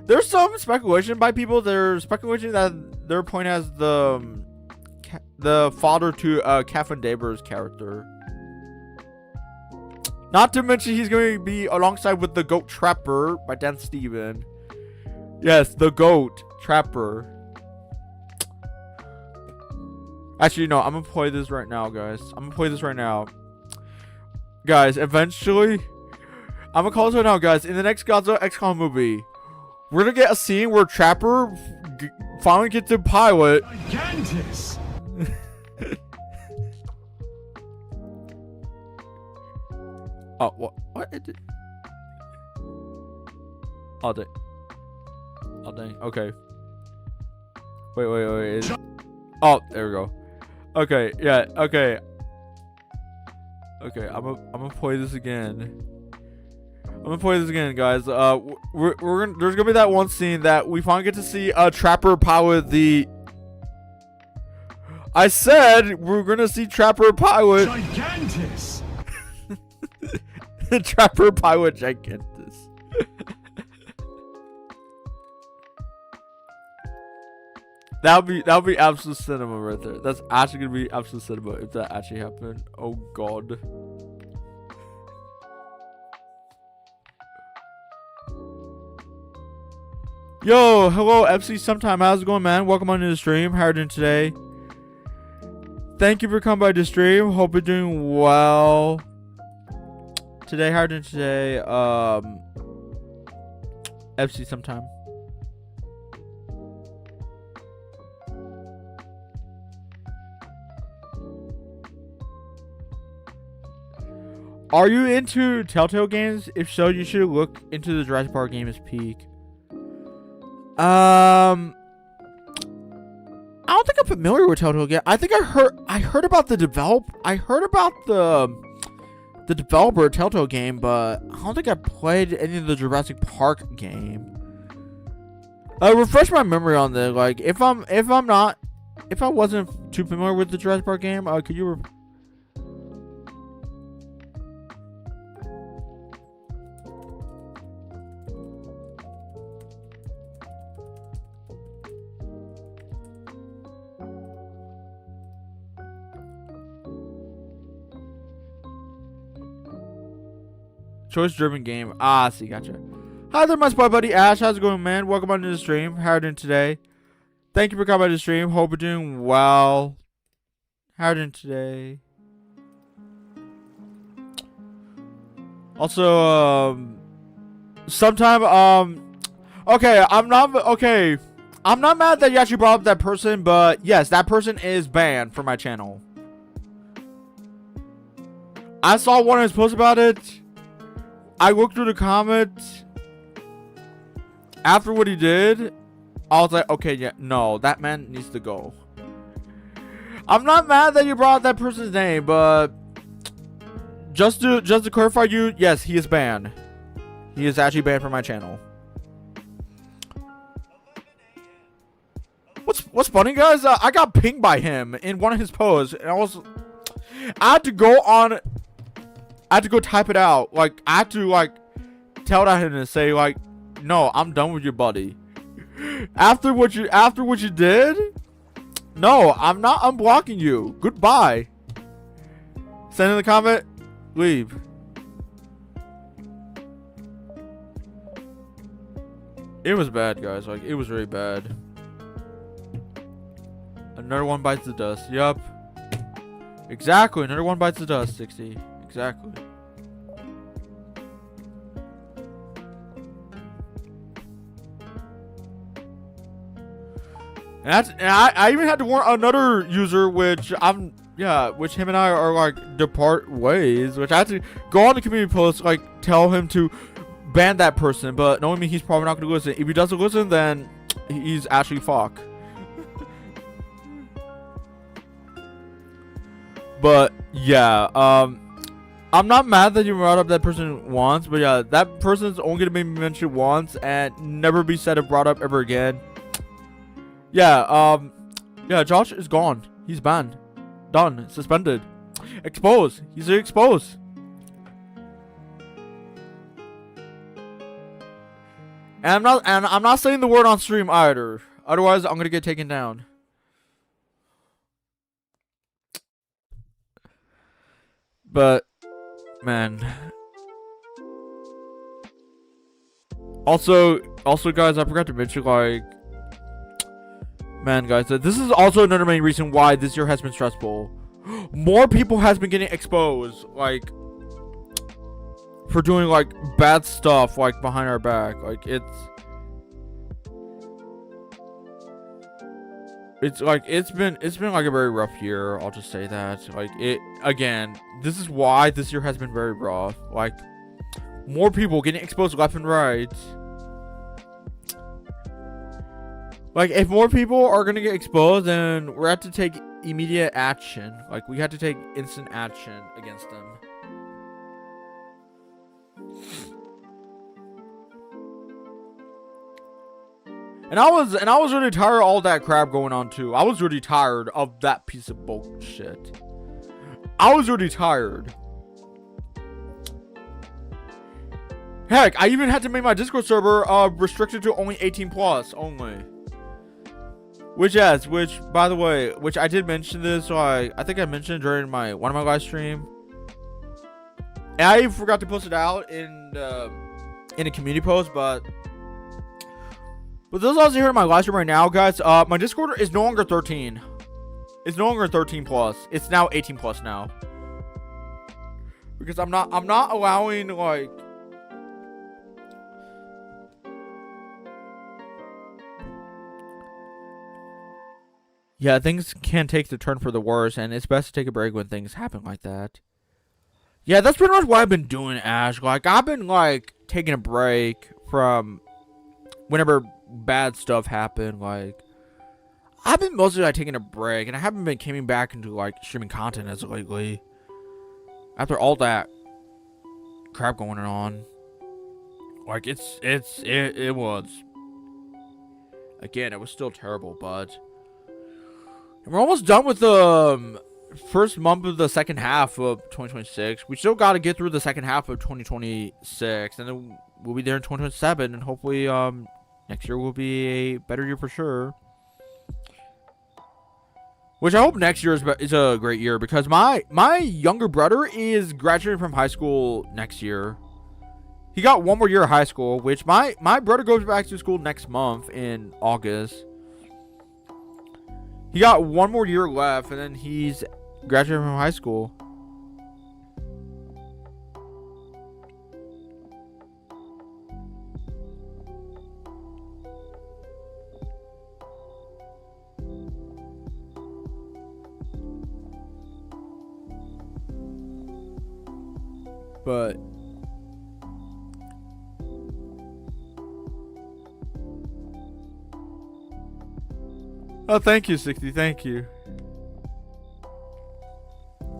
there's some speculation by people. They're speculating that they're playing as the father to Catherine Daber's character. Not to mention he's going to be alongside with the Goat Trapper by Dan Steven. Yes, the Goat Trapper. Actually, no, I'm going to play this right now, guys. I'm going to play this right now. Guys, eventually, I'm going to call this right now, guys. In the next Godzilla X Kong movie, we're going to get a scene where Trapper finally gets to pilot. Gigantus! Oh, what? What? Oh, dang. Oh, dang. Okay. Wait. Oh, there we go. Okay, yeah, okay. Okay, I'm gonna play this again. Guys. We're gonna, there's gonna be that one scene that we finally get to see Trapper pilot the. I said we're gonna see Trapper pilot. Gigantus. Trapper pilot Gigantus. That'll be absolute cinema right there. That's actually gonna be absolute cinema if that actually happened. Oh god. Yo, hello FC sometime. How's it going, man? Welcome on to the stream. How are you doing today? Thank you for coming by the stream. Hope you're doing well. Today, how are you doing today? FC sometime. Are you into Telltale games? If so, you should look into the Jurassic Park game as Peak. I don't think I'm familiar with Telltale game. I think I heard about the developer of Telltale game, but I don't think I played any of the Jurassic Park game. Refresh my memory on this. Like, if I wasn't too familiar with the Jurassic Park game, could you? Choice-driven game. Ah, see, gotcha. Hi there, my spy buddy Ash. How's it going, man? Welcome on to the stream. How are you doing today? Thank you for coming by the stream. Hope you're doing well. How are you doing today? Also, okay, I'm not mad that you actually brought up that person, but yes, that person is banned from my channel. I saw one of his posts about it. I looked through the comments. After what he did, I was like, okay, yeah, no, that man needs to go. I'm not mad that you brought up that person's name, but just to clarify you, yes, he is banned. He is actually banned from my channel. What's funny, guys? I got pinged by him in one of his posts, and I had to go type it out. Like, I had to tell that him and say no, I'm done with you, buddy. After what you did, no, I'm not unblocking you. Goodbye. Send in the comment, leave. It was bad, guys. Like, it was really bad. Another one bites the dust. Yup. Exactly. Another one bites the dust. 60. Exactly. And I even had to warn another user, which him and I are depart ways, which I had to go on the community post, tell him to ban that person, but knowing me, he's probably not going to listen. If he doesn't listen, then he's actually fuck. But yeah, I'm not mad that you brought up that person once, but yeah, that person's only gonna be mentioned once and never be said or brought up ever again. Yeah, yeah, Josh is gone. He's banned. Done. Suspended. Exposed. He's exposed. And I'm not saying the word on stream either. Otherwise, I'm gonna get taken down. But man, Also, guys, I forgot to mention, like, man, guys, this is also another main reason why this year has been stressful. More people has been getting exposed, like, for doing like bad stuff, like behind our back. Like it's been like a very rough year. I'll just say that. Like it again. This is why this year has been very rough. Like more people getting exposed left and right. Like, if more people are gonna get exposed, then we have to take immediate action. Like, we have to take instant action against them. And I was really tired of all that crap going on too. I was really tired of that piece of bullshit. I was really tired. Heck, I even had to make my Discord server restricted to only 18 plus only. Which by the way, I did mention this, so I think I mentioned during one of my live stream. And I forgot to post it out in a community post, but those of us here in my live stream right now, guys, my Discord is no longer 13. It's no longer 13 plus. It's now 18 plus now. Because I'm not allowing like yeah, things can take the turn for the worse, and it's best to take a break when things happen like that. Yeah, that's pretty much what I've been doing, Ash. Like, I've been, like, taking a break from whenever bad stuff happened. Like, I've been mostly, like, taking a break, and I haven't been coming back into, like, streaming content as lately. After all that crap going on. Like, it was. Again, it was still terrible, but we're almost done with the first month of the second half of 2026. We still got to get through the second half of 2026, and then we'll be there in 2027, and hopefully next year will be a better year for sure. Which I hope next year is a great year, because my younger brother is graduating from high school next year. He got one more year of high school, which my brother goes back to school next month in August. He got one more year left, and then he's graduating from high school. But oh, thank you, 60. Thank you.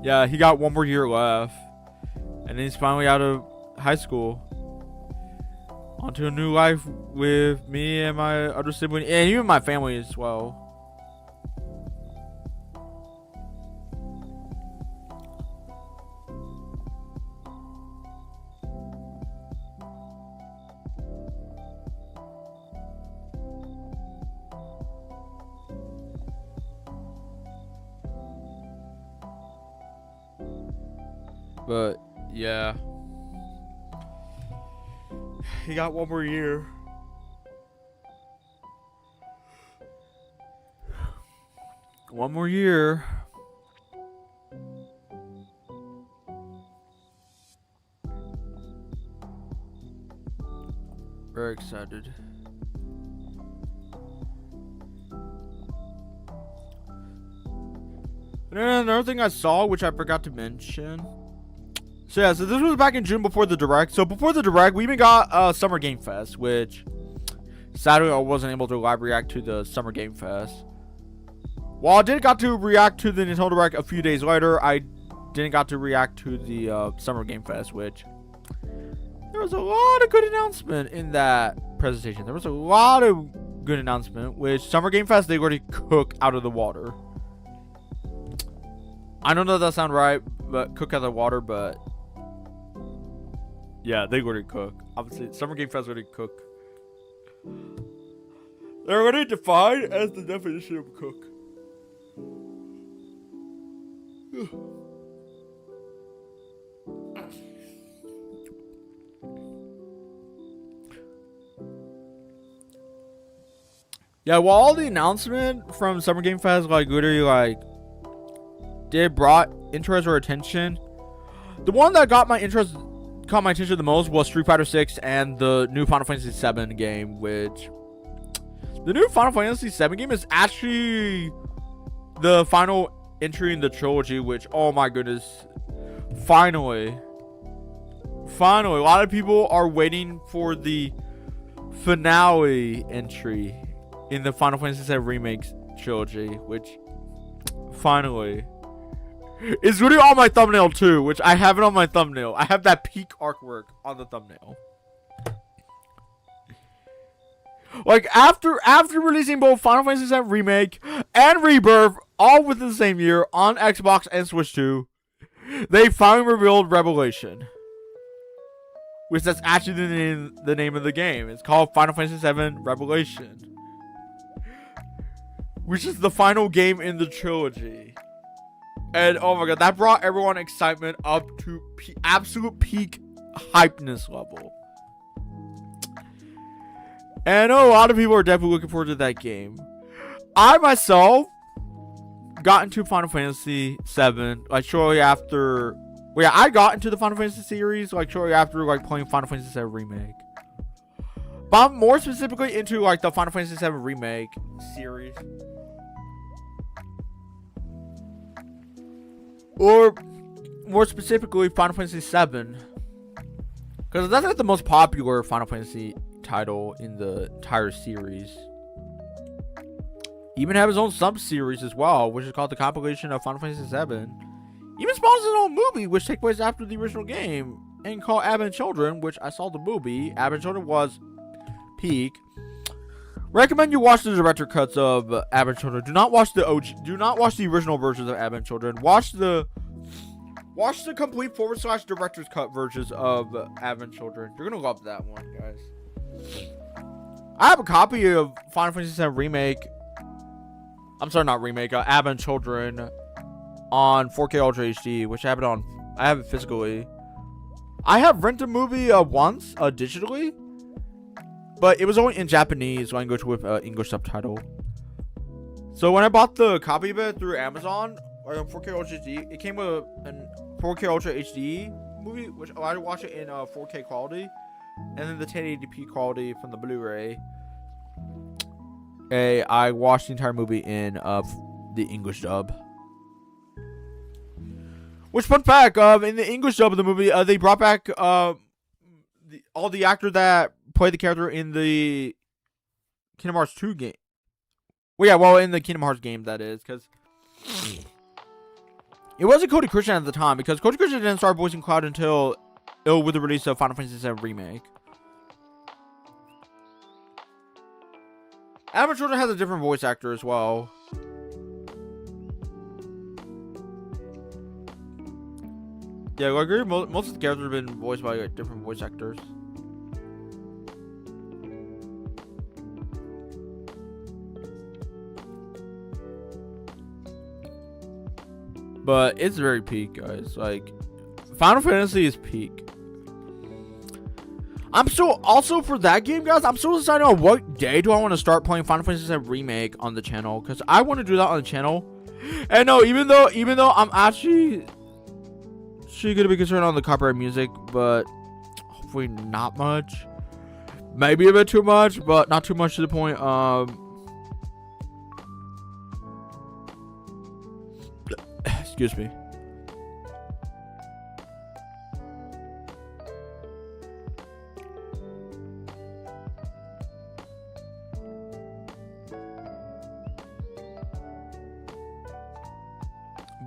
Yeah, he got one more year left, and then he's finally out of high school. Onto a new life with me and my other sibling, and even my family as well. But yeah, he got one more year. One more year. Very excited. And then another thing I saw, which I forgot to mention. So yeah, so this was back in June before the Direct. So before the Direct, we even got Summer Game Fest, which sadly I wasn't able to live react to the Summer Game Fest. While I did got to react to the Nintendo Direct a few days later, I didn't got to react to the Summer Game Fest, which there was a lot of good announcement in that presentation. There was a lot of good announcement, which Summer Game Fest they already cook out of the water. I don't know if that sounds right, but cook out of the water, but yeah, they already cook. Obviously, Summer Game Fest already cook. They're already defined as the definition of cook. Yeah, well, all the announcement from Summer Game Fest, like, literally, like, did brought interest or attention. The one that caught my attention the most was Street Fighter 6 and the new Final Fantasy 7 game, which the new Final Fantasy 7 game is actually the final entry in the trilogy, which, oh my goodness, finally, a lot of people are waiting for the finale entry in the Final Fantasy 7 Remakes trilogy, which finally is really on my thumbnail too, which I have it on my thumbnail. I have that peak artwork on the thumbnail. Like, after releasing both Final Fantasy 7 Remake and Rebirth all within the same year on Xbox and Switch 2, they finally revealed Revelation, which that's actually the name of the game. It's called Final Fantasy 7 Revelation, which is the final game in the trilogy. And oh my god, that brought everyone excitement up to absolute peak hypeness level. And a lot of people are definitely looking forward to that game. I myself got into Final Fantasy 7 like shortly after. Well, yeah, I got into the Final Fantasy series like shortly after like playing Final Fantasy 7 Remake. But I'm more specifically into like the Final Fantasy 7 Remake series. Or more specifically, Final Fantasy 7. Because that's like the most popular Final Fantasy title in the entire series. Even have his own sub-series as well, which is called the compilation of Final Fantasy 7. Even spawns his own movie, which takes place after the original game, and called Advent Children, which I saw the movie. Advent Children was peak. Recommend you watch the director cuts of Advent Children. Do not watch the OG. Do not watch the original versions of Advent Children. Watch the complete / director's cut versions of Advent Children. You're gonna love that one, guys. I have a copy of Final Fantasy 7 Remake. I'm sorry, not remake. Advent Children on 4K Ultra HD, which I have it physically. I have rented a movie once digitally, but it was only in Japanese language with English subtitle. So when I bought the copy of it through Amazon or 4K Ultra HD, it came with a 4K Ultra HD movie, which allowed to watch it in 4K quality, and then the 1080p quality from the Blu-ray. I watched the entire movie in the English dub. Which, fun fact, in the English dub of the movie, they brought back all the actors that played the character in the Kingdom Hearts 2 game. Well, yeah, well, in the Kingdom Hearts game, that is, because it wasn't Cody Christian at the time, because Cody Christian didn't start voicing Cloud until with the release of Final Fantasy 7 Remake. Advent Children has a different voice actor as well. Yeah, I agree. Most of the characters have been voiced by like, different voice actors. But it's very peak, guys. Like, Final Fantasy is peak. I'm still also for that game, guys. I'm still deciding on what day do I want to start playing Final Fantasy 7 Remake on the channel, because I want to do that on the channel. And no, even though I'm actually gonna be concerned on the copyright music, but hopefully not much. Maybe a bit too much, but not too much to the point. Excuse me.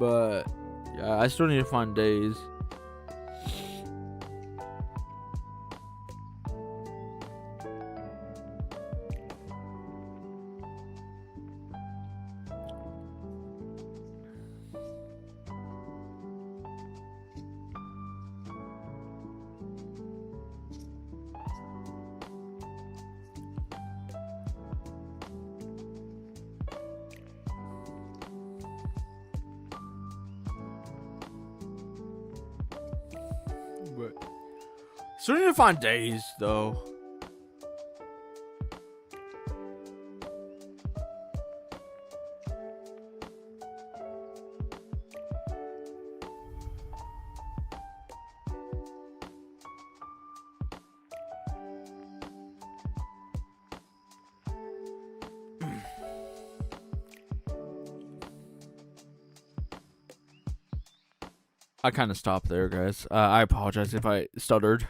But yeah, I still need to find days. But still need to find days though. I kind of stopped there, guys. I apologize if I stuttered.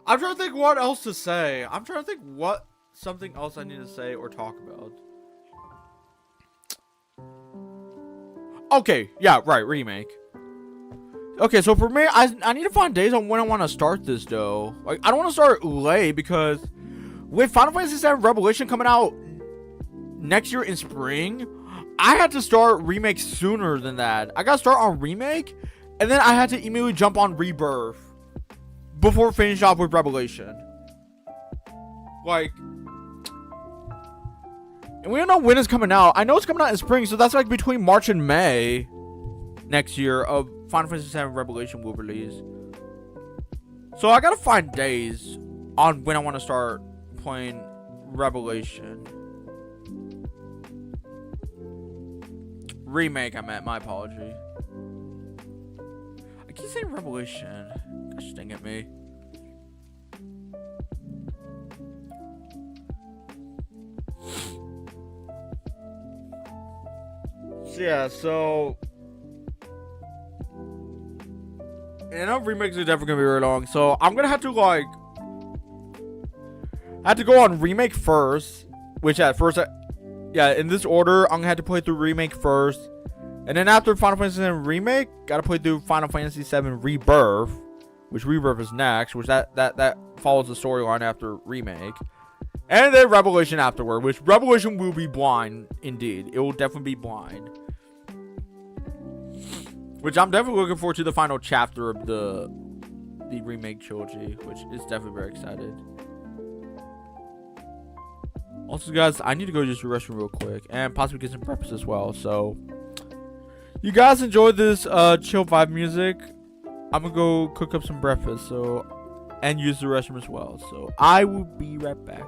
I'm trying to think what else to say. I'm trying to think what something else I need to say or talk about. Okay, yeah, right, remake. Okay, so for me, I need to find days on when I want to start this, though. Like, I don't want to start late because with Final Fantasy VII Revelation coming out next year in spring, I had to start remake sooner than that. I got to start on remake, and then I had to immediately jump on Rebirth before finishing off with Revelation. Like, and we don't know when it's coming out. I know it's coming out in spring, so that's like between March and May next year of Final Fantasy VII Revelation will release. So I gotta find days on when I want to start playing Revelation. Remake, I meant. My apology. I keep saying Revelation. Gosh dang it, me. Yeah, so and our remakes are definitely gonna be very long, so I'm gonna have to like go on remake first, which at first yeah, in this order I'm gonna have to play through remake first, and then after Final Fantasy VII Remake gotta play through Final Fantasy VII Rebirth, which Rebirth is next, which that follows the storyline after remake. And then Revelation afterward, which Revelation will be blind, indeed. It will definitely be blind. Which I'm definitely looking forward to the final chapter of the remake trilogy, which is definitely very excited. Also, guys, I need to go use the restroom real quick and possibly get some breakfast as well. So, you guys enjoyed this chill vibe music. I'm gonna go cook up some breakfast, and use the restroom as well. So, I will be right back.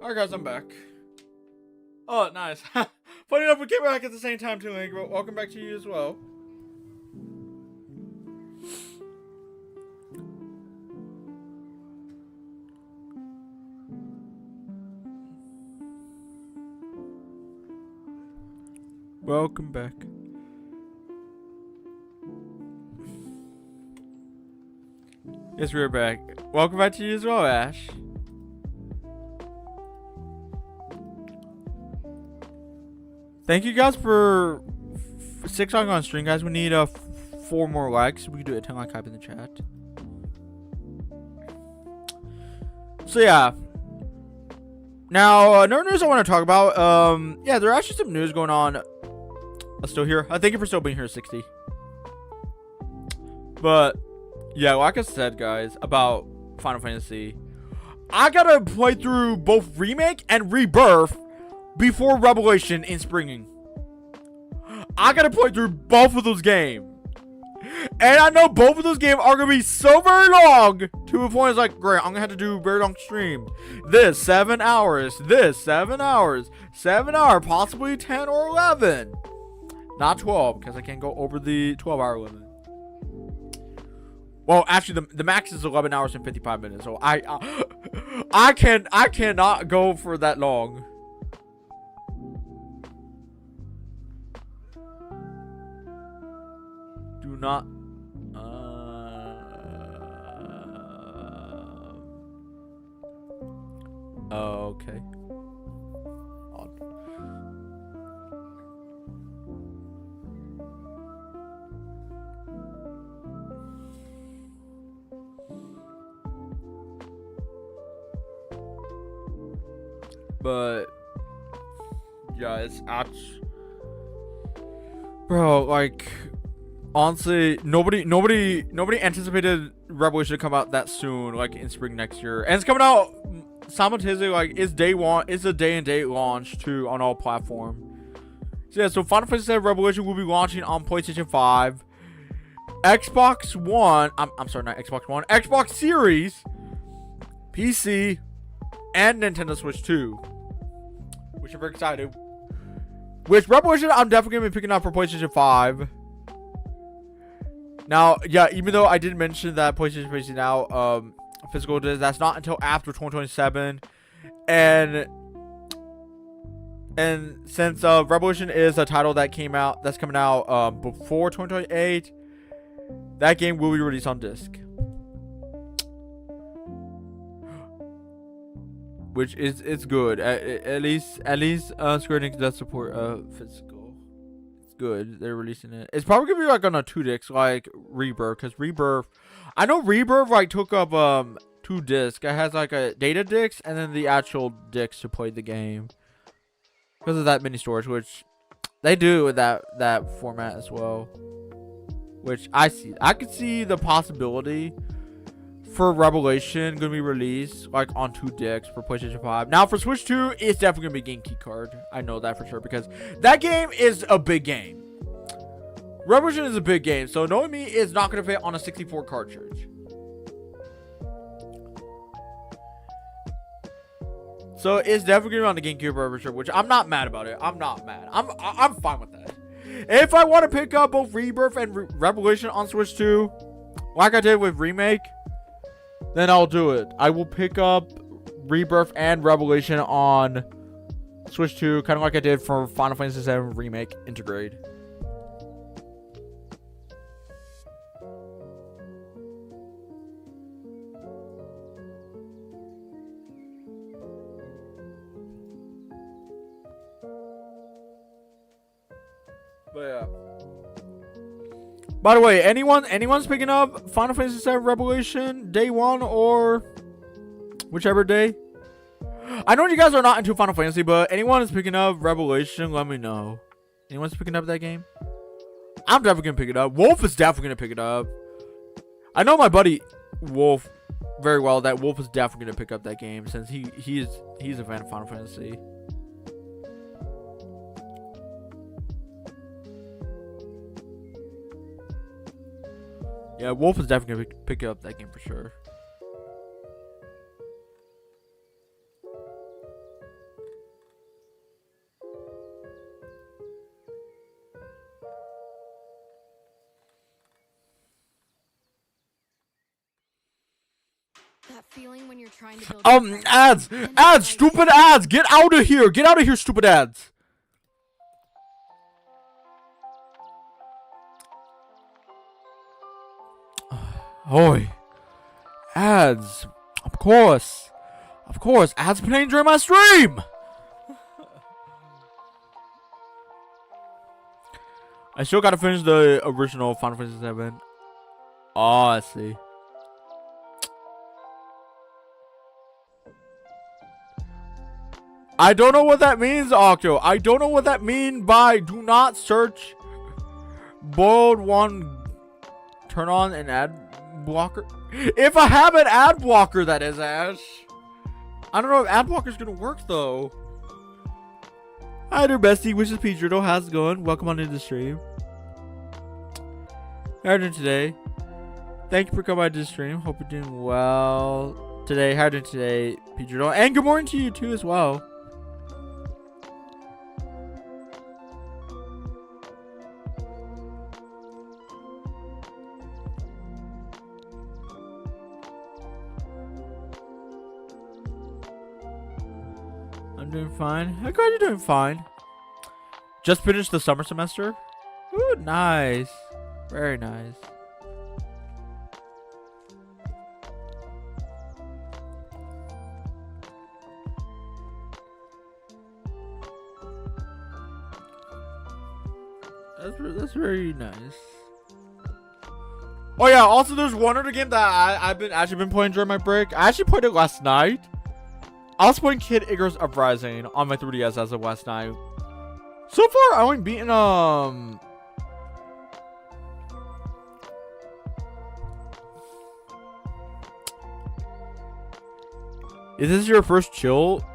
Alright guys, I'm back. Oh, nice. Funny enough, we came back at the same time too, Link, but welcome back to you as well. Welcome back. Yes, we're back. Welcome back to you as well, Ash. Thank you guys for 6 likes on stream, guys. We need 4 more likes. We can do a 10 like hype in the chat. So yeah. Now, another news I want to talk about. Yeah, there's actually some news going on. I'm still here. Thank you for still being here, 60. But yeah, like I said, guys, about Final Fantasy, I gotta play through both Remake and Rebirth before Revelation in springing. I gotta play through both of those games. And I know both of those games are gonna be so very long to a point it's like, great, I'm gonna have to do very long streams. This 7 hours, this 7 hours, 7 hour, possibly 10 or 11. Not 12, because I can't go over the 12-hour limit. Well, actually, the max is 11 hours and 55 minutes, so I cannot go for that long. Do not. Okay. Odd. But yeah, it's actually, bro, like, honestly, nobody anticipated Revelation to come out that soon, like in spring next year, and it's coming out simultaneously. Like, it's day one, it's a day and date launch too on all platforms. So yeah, so Final Fantasy VII Revelation will be launching on PlayStation 5, Xbox One. I'm sorry, not Xbox One, Xbox Series, PC, and Nintendo Switch 2. Which I'm very excited. Which Revelation I'm definitely gonna be picking up for PlayStation 5. Now, yeah, even though I did mention that PlayStation PC now, physical disc, that's not until after 2027. And since Revelation is a title that's coming out before 2028, that game will be released on disc. Which is, it's good. At least Square Enix does support physical. It's good. They're releasing it. It's probably gonna be like on a 2 discs, like Rebirth, because Rebirth, I know Rebirth like took up 2 discs. It has like a data disc and then the actual discs to play the game because of that mini storage, which they do with that format as well. Which I could see the possibility for Revelation gonna be released like on 2 discs for PlayStation 5. Now for Switch 2, it's definitely gonna be game key card. I know that for sure because that game is a big game. Revelation is a big game, so knowing me, it's not gonna fit on a 64 cartridge. So it's definitely gonna be on the GameCube Revelation, which I'm not mad about it. I'm not mad. I'm fine with that. If I want to pick up both Rebirth and Revelation on Switch 2, like I did with Remake, then I'll do it. I will pick up Rebirth and Revelation on Switch 2, kind of like I did for Final Fantasy VII Remake Integrate. But yeah. By the way, anyone's picking up Final Fantasy VII Revelation day 1 or whichever day? I know you guys are not into Final Fantasy, but anyone is picking up Revelation, let me know. Anyone's picking up that game? I'm definitely gonna pick it up. Wolf is definitely gonna pick it up. I know my buddy Wolf very well. That Wolf is definitely gonna pick up that game since he's a fan of Final Fantasy. Yeah, Wolf is definitely gonna pick up that game for sure. That feeling when you're trying to build ads, stupid ads, get out of here, stupid ads. Oi, ads, of course, ads playing during my stream. I still gotta finish the original Final Fantasy 7. Oh, I see. I don't know what that means, Octo. I don't know what that means by do not search boiled one. Turn on an ad blocker. If I have an ad blocker, that is, Ash. I don't know if ad blocker's gonna work though. Hi there, bestie. Wishes Pedro. How's it going? Welcome on into the stream. How are you doing today? Thank you for coming by the stream. Hope you're doing well today. How are you doing today, Pedro? And good morning to you too as well. I'm doing fine. I'm glad you're doing fine. Just finished the summer semester. Ooh, nice. Very nice. That's very nice. Oh yeah, also there's one other game that I've been playing during my break. I actually played it last night. I was playing Kid Icarus Uprising on my 3DS as of last night. So far, I only beaten Is this your first chill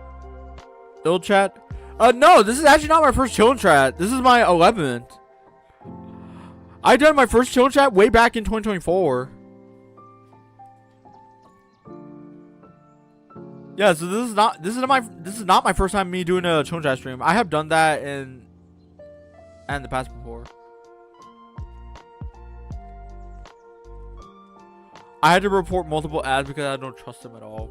chat? No, this is actually not my first chill chat. This is my 11th. I done my first chill chat way back in 2024. Yeah, so this is not my first time me doing a chill chat stream. I have done that in the past before. I had to report multiple ads because I don't trust them at all.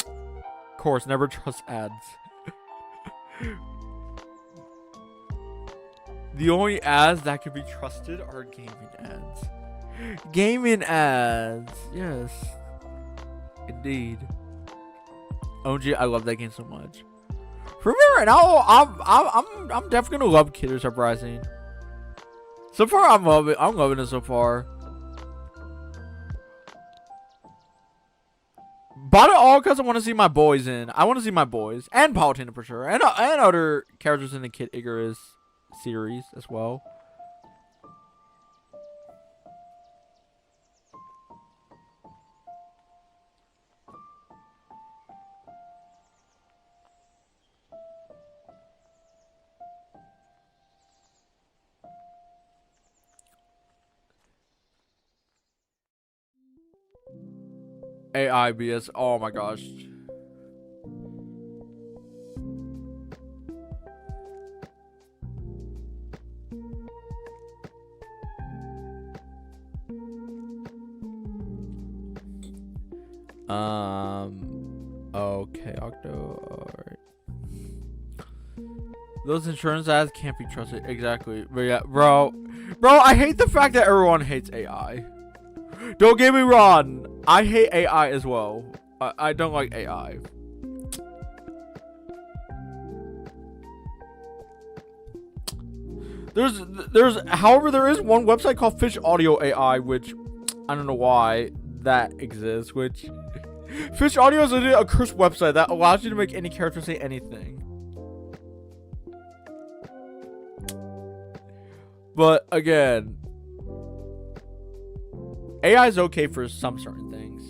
Of course, never trust ads. The only ads that can be trusted are gaming ads. Gaming ads, yes, indeed. OG, I love that game so much. For me right now, I'm definitely gonna love Kid Icarus Uprising. So far, I'm loving it so far. Bought it all because I want to see my boys in. I want to see my boys and Palutena for sure, and other characters in the Kid Icarus series as well. AI BS. Oh my gosh. Okay, Octo. Alright. Those insurance ads can't be trusted. Exactly. But yeah, bro, I hate the fact that everyone hates AI. Don't get me wrong. I hate AI as well. I don't like AI. However, there is one website called Fish Audio AI, which I don't know why that exists. Which Fish Audio is a cursed website that allows you to make any character say anything. But again, AI is okay for some certain things.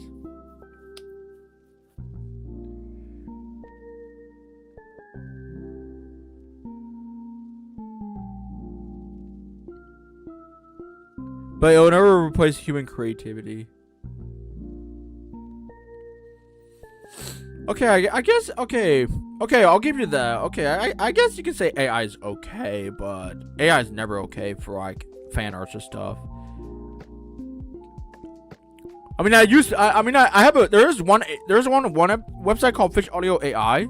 But it will never replace human creativity. Okay, I guess, okay, I'll give you that. Okay, I guess you can say AI is okay, but AI is never okay for, like, fan arts or stuff. I mean, I have a. There's one website called Fish Audio AI.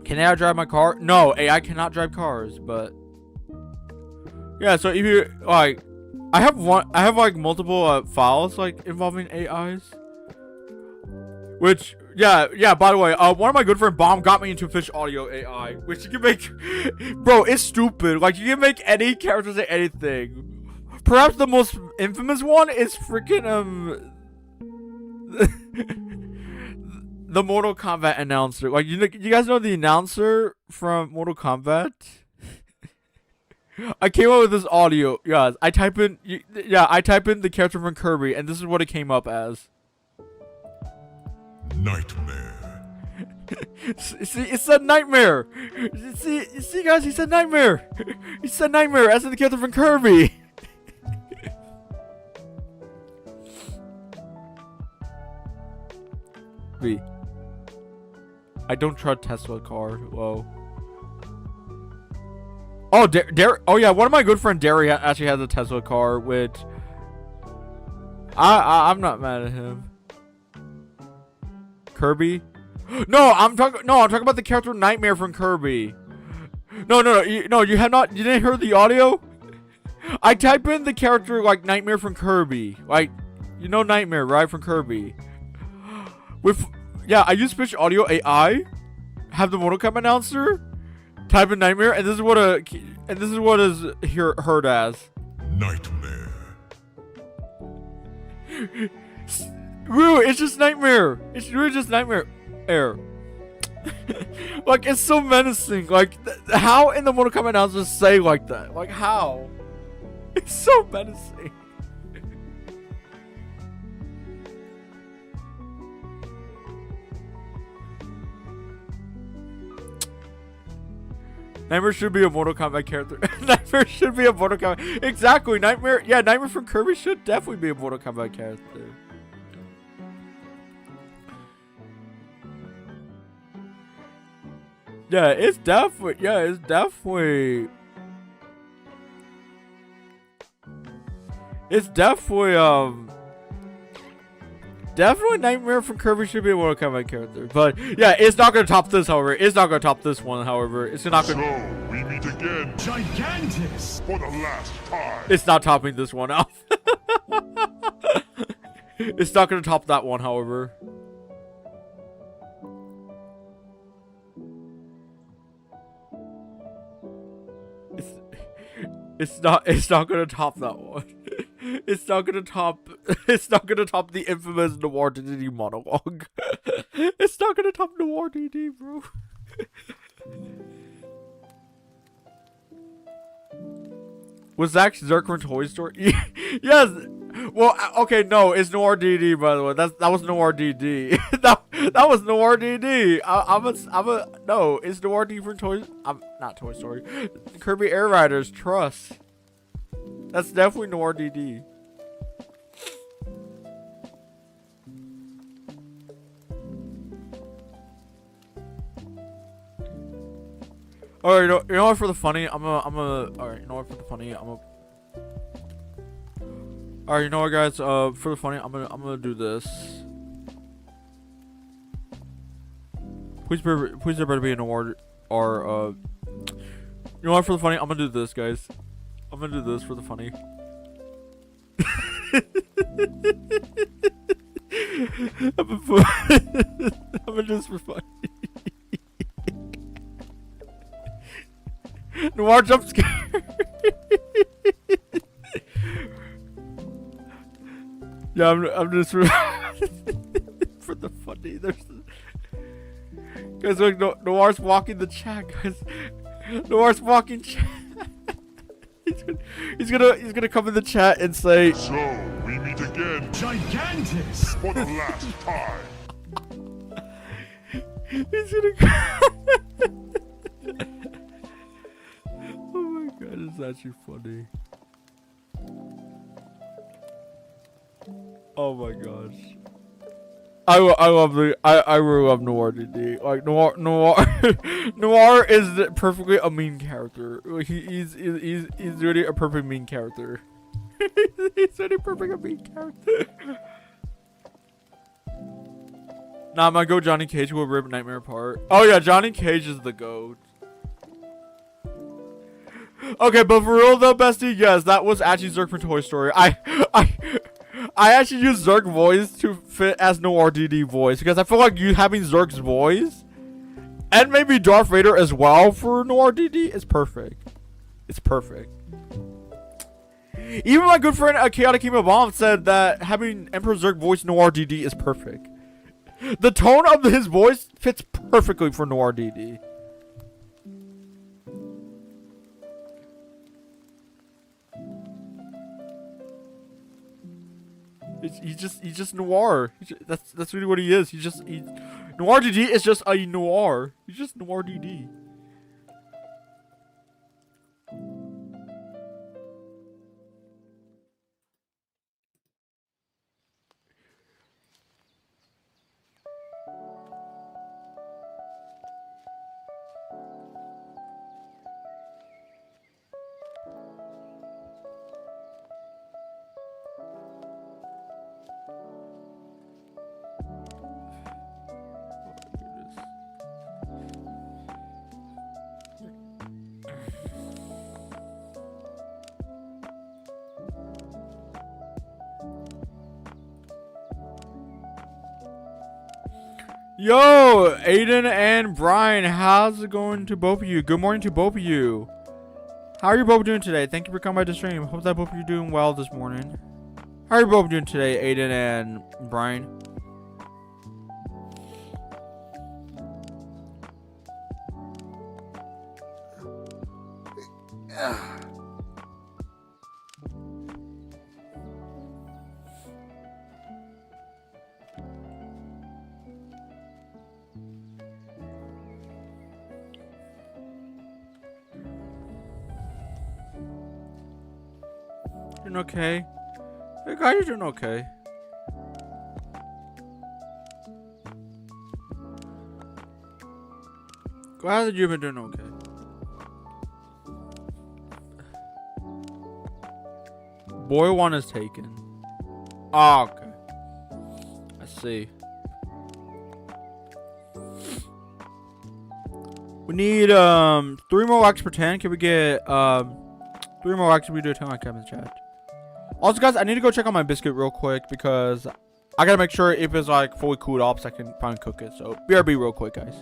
Can AI drive my car? No, AI cannot drive cars, but yeah. So if you like, I have like multiple files like involving AIs. Which yeah. By the way, one of my good friend Bomb got me into Fish Audio AI, which you can make. Bro, it's stupid. Like you can make any character say anything. Perhaps the most infamous one is freaking the Mortal Kombat announcer. Like you guys know the announcer from Mortal Kombat? I came up with this audio. Yeah, I type in the character from Kirby, and this is what it came up as. Nightmare. See, it said nightmare. You see, guys, he said nightmare. He said nightmare as in the character from Kirby. I don't trust Tesla car. Whoa. Oh, oh yeah, one of my good friend Derry actually has a Tesla car, which I'm not mad at him. Kirby? No, I'm talking about the character Nightmare from Kirby. No, you have not. You didn't hear the audio? I type in the character like Nightmare from Kirby, like you know Nightmare, right, from Kirby. I use Fish Audio AI, have the Mortal Kombat announcer, type in Nightmare, and this is what is heard as Nightmare. Woo, it's just Nightmare. It's really just Nightmare. Like it's so menacing. Like how in the Mortal Kombat announcer say like that? Like how? It's so menacing. Nightmare should be a Mortal Kombat character. Nightmare should be a Mortal Kombat. Exactly. Nightmare. Yeah, Nightmare from Kirby should definitely be a Mortal Kombat character. Yeah, it's definitely. Definitely Nightmare from Kirby should be a Mortal Kombat character. But yeah, it's not gonna top this, however. It's not gonna top this one, however. It's not gonna. So we meet again, Gigantus, for the last time. It's not topping this one out. It's not gonna top that one, however. It's not gonna top that one. It's not gonna top the infamous Noir DD monologue. It's not gonna top Noir DD, bro. Was Zach Zerk from Toy Story? Yes. Well, okay, no, it's Noir DD, by the way. That was Noir DD. that was Noir DD. No, it's Noir DD from not Toy Story. Kirby Air Riders, trust. That's definitely Noir DD. Alright, you know what, for the funny, alright, you know what, for the funny, alright, you know what, guys, for the funny, I'm gonna do this. Please there better be an award, or, you know what, for the funny, I'm gonna do this, guys. I'm gonna do this for the funny. I'm gonna do this for funny. Noir jump scare. Yeah, I'm just for the funny. Guys, look, Noir's walking the chat, guys. Noir's walking chat. He's gonna come in the chat and say, so we meet again, Gigantus, for the last time. He's gonna. Oh my god, it's actually funny. Oh my gosh. I really love Noir DD. Like Noir is perfectly a mean character. He's really a perfect mean character. He's any perfect a beat character. Nah, I'm gonna go Johnny Cage will rip Nightmare apart. Oh yeah, Johnny Cage is the GOAT. Okay, but for real though, bestie, yes, that was actually Zerk from Toy Story. I actually used Zerk voice to fit as Noir DD voice because I feel like you having Zerk's voice and maybe Darth Vader as well for Noir DD is perfect. It's perfect. Even my good friend Chaotic Emo Bomb said that having Emperor Zerk voice Noir DD is perfect. The tone of his voice fits perfectly for Noir DD. He's just noir. That's really what he is. Noir DD is just a noir. He's just Noir DD. Yo, Aiden and Brian, how's it going to both of you? Good morning to both of you. How are you both doing today? Thank you for coming by the stream. Hope that both of you are doing well this morning. How are you both doing today, Aiden and Brian? Doing okay? Hey guys, you're doing okay. Glad that you've been doing okay. Boy one is taken. Oh, okay. I see. We need 3 more likes per 10. Can we get 3 more likes if we do a 10 like Kevin's chat? Also guys, I need to go check on my biscuit real quick because I gotta make sure if it's like fully cooled off so I can finally cook it. So BRB real quick guys.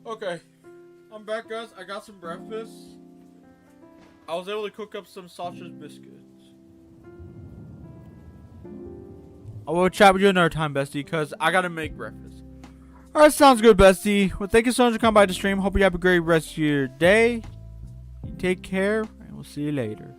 Okay, I'm back, guys. I got some breakfast. I was able to cook up some sausage biscuits. I will chat with you another time, bestie, because I gotta make breakfast. Alright, sounds good, bestie. Well, thank you so much for coming by the stream. Hope you have a great rest of your day. You take care, and we'll see you later.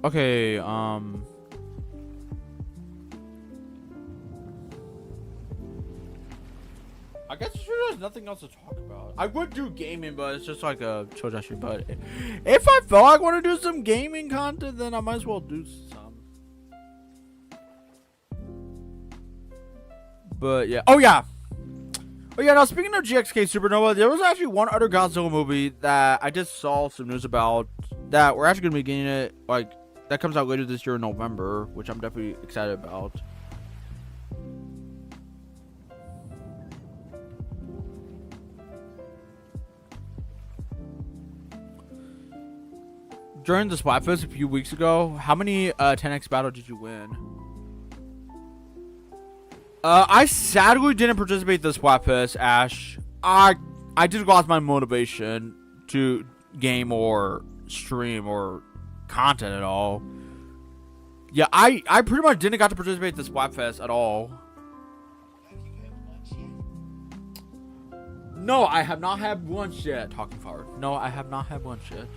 Okay, I guess there's nothing else to talk about. I would do gaming, but it's just like a chill gesture. But if I felt like I want to do some gaming content, then I might as well do some. But yeah. Oh yeah. Now speaking of GXK Supernova, there was actually one other Godzilla movie that I just saw some news about that we're actually gonna be getting it, like, that comes out later this year in November, which I'm definitely excited about. During the Splatfest a few weeks ago, how many 10x battle did you win? I sadly didn't participate in the Splatfest, Ash. I did lost my motivation to game or stream or content at all. Yeah, I pretty much didn't got to participate in the Splatfest at all. No, I have not had lunch yet. Talking forward. No, I have not had lunch yet.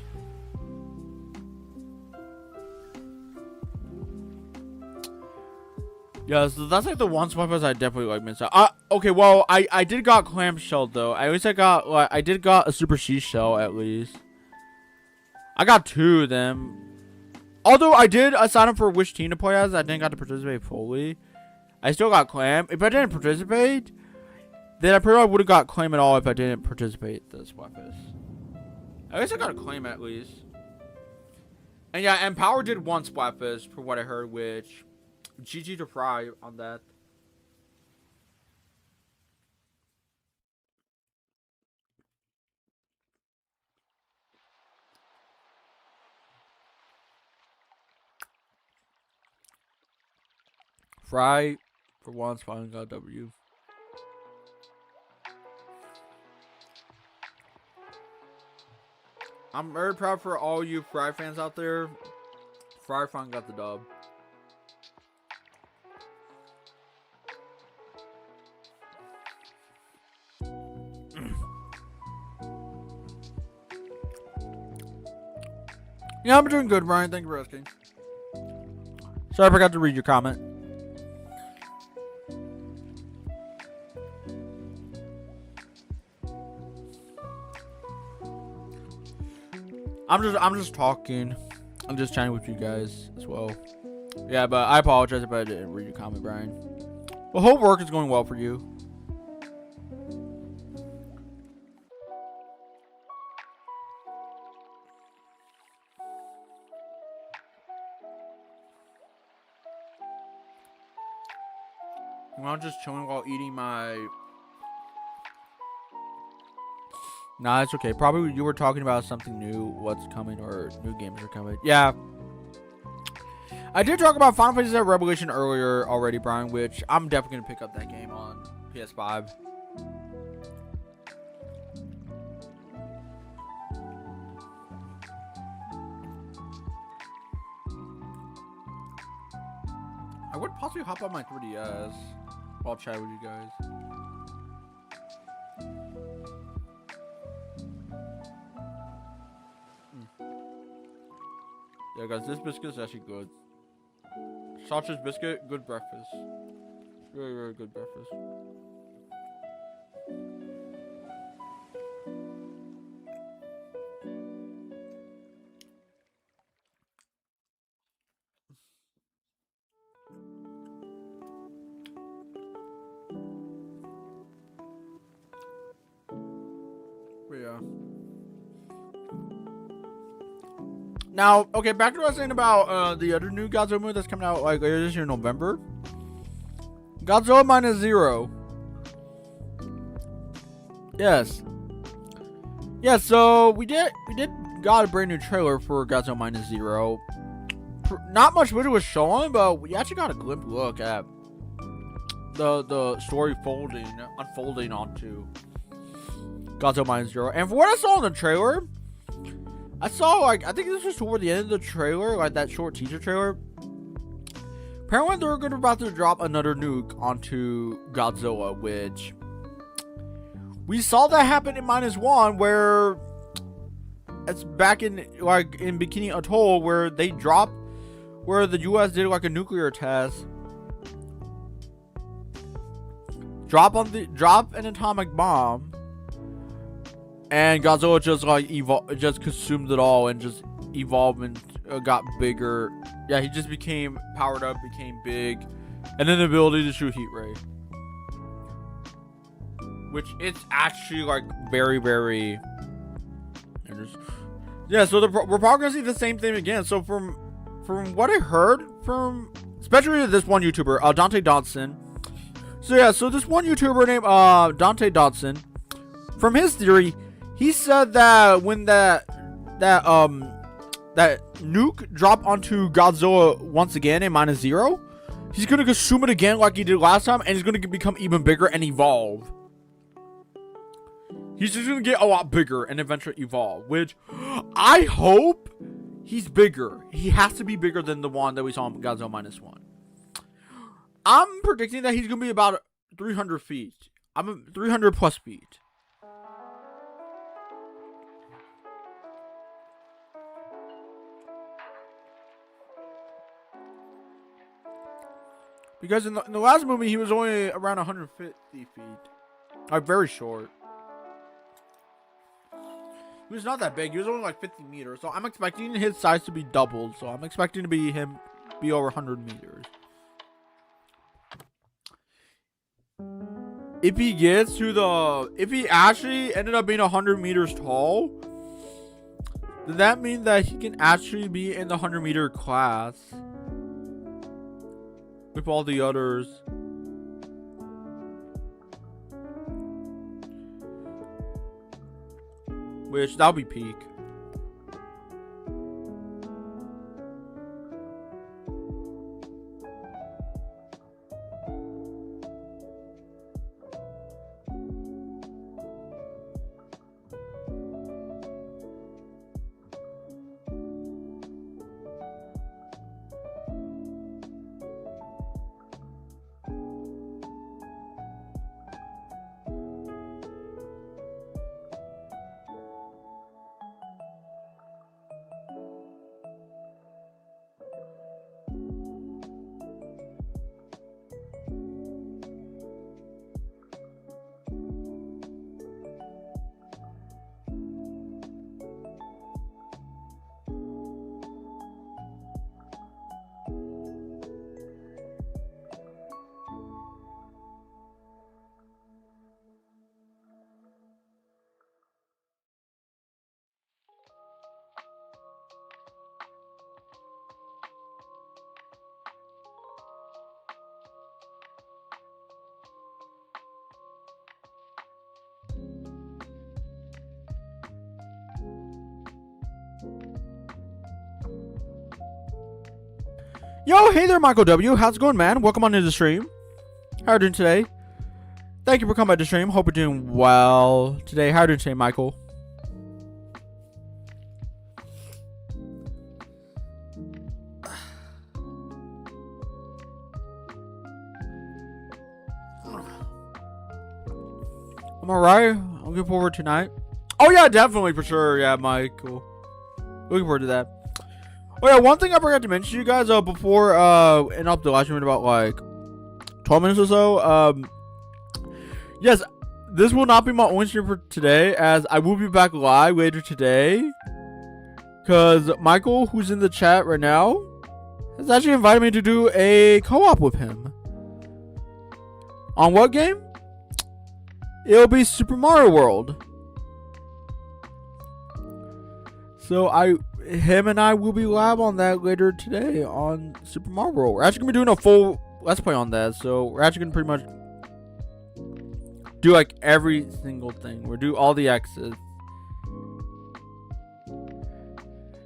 Yeah, so that's like the one Splatfest I definitely like missed out. Okay, well, I did got clamshell though. At least I did got a super sea shell at least. I got 2 of them. Although I did sign up for which team to play as, I didn't got to participate fully. I still got clam. If I didn't participate, then I probably would have got claim at all if I didn't participate in the Splatfest. I guess I got a claim at least. And yeah, and Power did one Splatfest for what I heard, which GG to Fry on that. Fry for once finally got a W. I'm very proud for all you Fry fans out there. Fry finally got the dub. Yeah, I'm doing good, Ryan. Thank you for asking. Sorry I forgot to read your comment. I'm just talking. I'm just chatting with you guys as well. Yeah, but I apologize if I didn't read your comment, Brian. Well, hope work is going well for you. I'm just chilling while eating my... Nah, it's okay. Probably you were talking about something new, what's coming, or new games are coming. Yeah. I did talk about Final Fantasy Revelation earlier already, Brian, which I'm definitely going to pick up that game on PS5. I would possibly hop on my 3DS while chatting with you guys. Yeah, guys, this biscuit is actually good. Sausage biscuit, good breakfast. Very, very good breakfast. But yeah. Now, okay, back to what I was saying about the other new Godzilla movie that's coming out like later this year in November. Godzilla Minus Zero. Yes. Yeah, so we did got a brand new trailer for Godzilla Minus Zero. Not much video was shown, but we actually got a glimpse look at the story unfolding onto Godzilla Minus Zero. And for what I saw in the trailer, I saw, like, I think this was toward the end of the trailer, like that short teaser trailer. Apparently they're about to drop another nuke onto Godzilla, which we saw that happen in -1, where it's back in, like, in Bikini Atoll, where they dropped, where the US did like a nuclear test, drop an atomic bomb, and Godzilla just like just consumed it all and just evolved and got bigger. Yeah, he just became powered up, became big, and then the ability to shoot heat ray, which it's actually like very, very interesting. Yeah, so we're probably gonna see the same thing again. So from what I heard from, especially this one YouTuber, Dante Dodson. So yeah, so this one YouTuber named Dante Dodson, from his theory, he said that when that nuke dropped onto Godzilla once again in -0, he's gonna consume it again like he did last time, and he's gonna become even bigger and evolve. He's just gonna get a lot bigger and eventually evolve, which I hope he's bigger. He has to be bigger than the one that we saw in Godzilla -1. I'm predicting that he's gonna be about 300 feet. 300 plus feet. Because in the last movie, he was only around 150 feet. Like, very short. He was not that big. He was only like 50 meters. So I'm expecting his size to be doubled. So I'm expecting to be over 100 meters. If he actually ended up being 100 meters tall, then that means that he can actually be in the 100-meter class with all the others. Which, that'll be peak. Yo, hey there, Michael W. How's it going, man? Welcome on to the stream. How are you doing today? Thank you for coming by the stream. Hope you're doing well today. How are you doing today, Michael? I'm alright. I'm looking forward to tonight. Oh yeah, definitely, for sure. Yeah, Michael. Looking forward to that. Oh yeah, one thing I forgot to mention to you guys before end up the live stream in about like 12 minutes or so. Yes, this will not be my only stream for today, as I will be back live later today. Because Michael, who's in the chat right now, has actually invited me to do a co-op with him. On what game? It'll be Super Mario World. So him and I will be live on that later today on Super Mario World. We're actually gonna be doing a full Let's Play on that. So we're actually gonna pretty much do like every single thing. We'll do all the X's.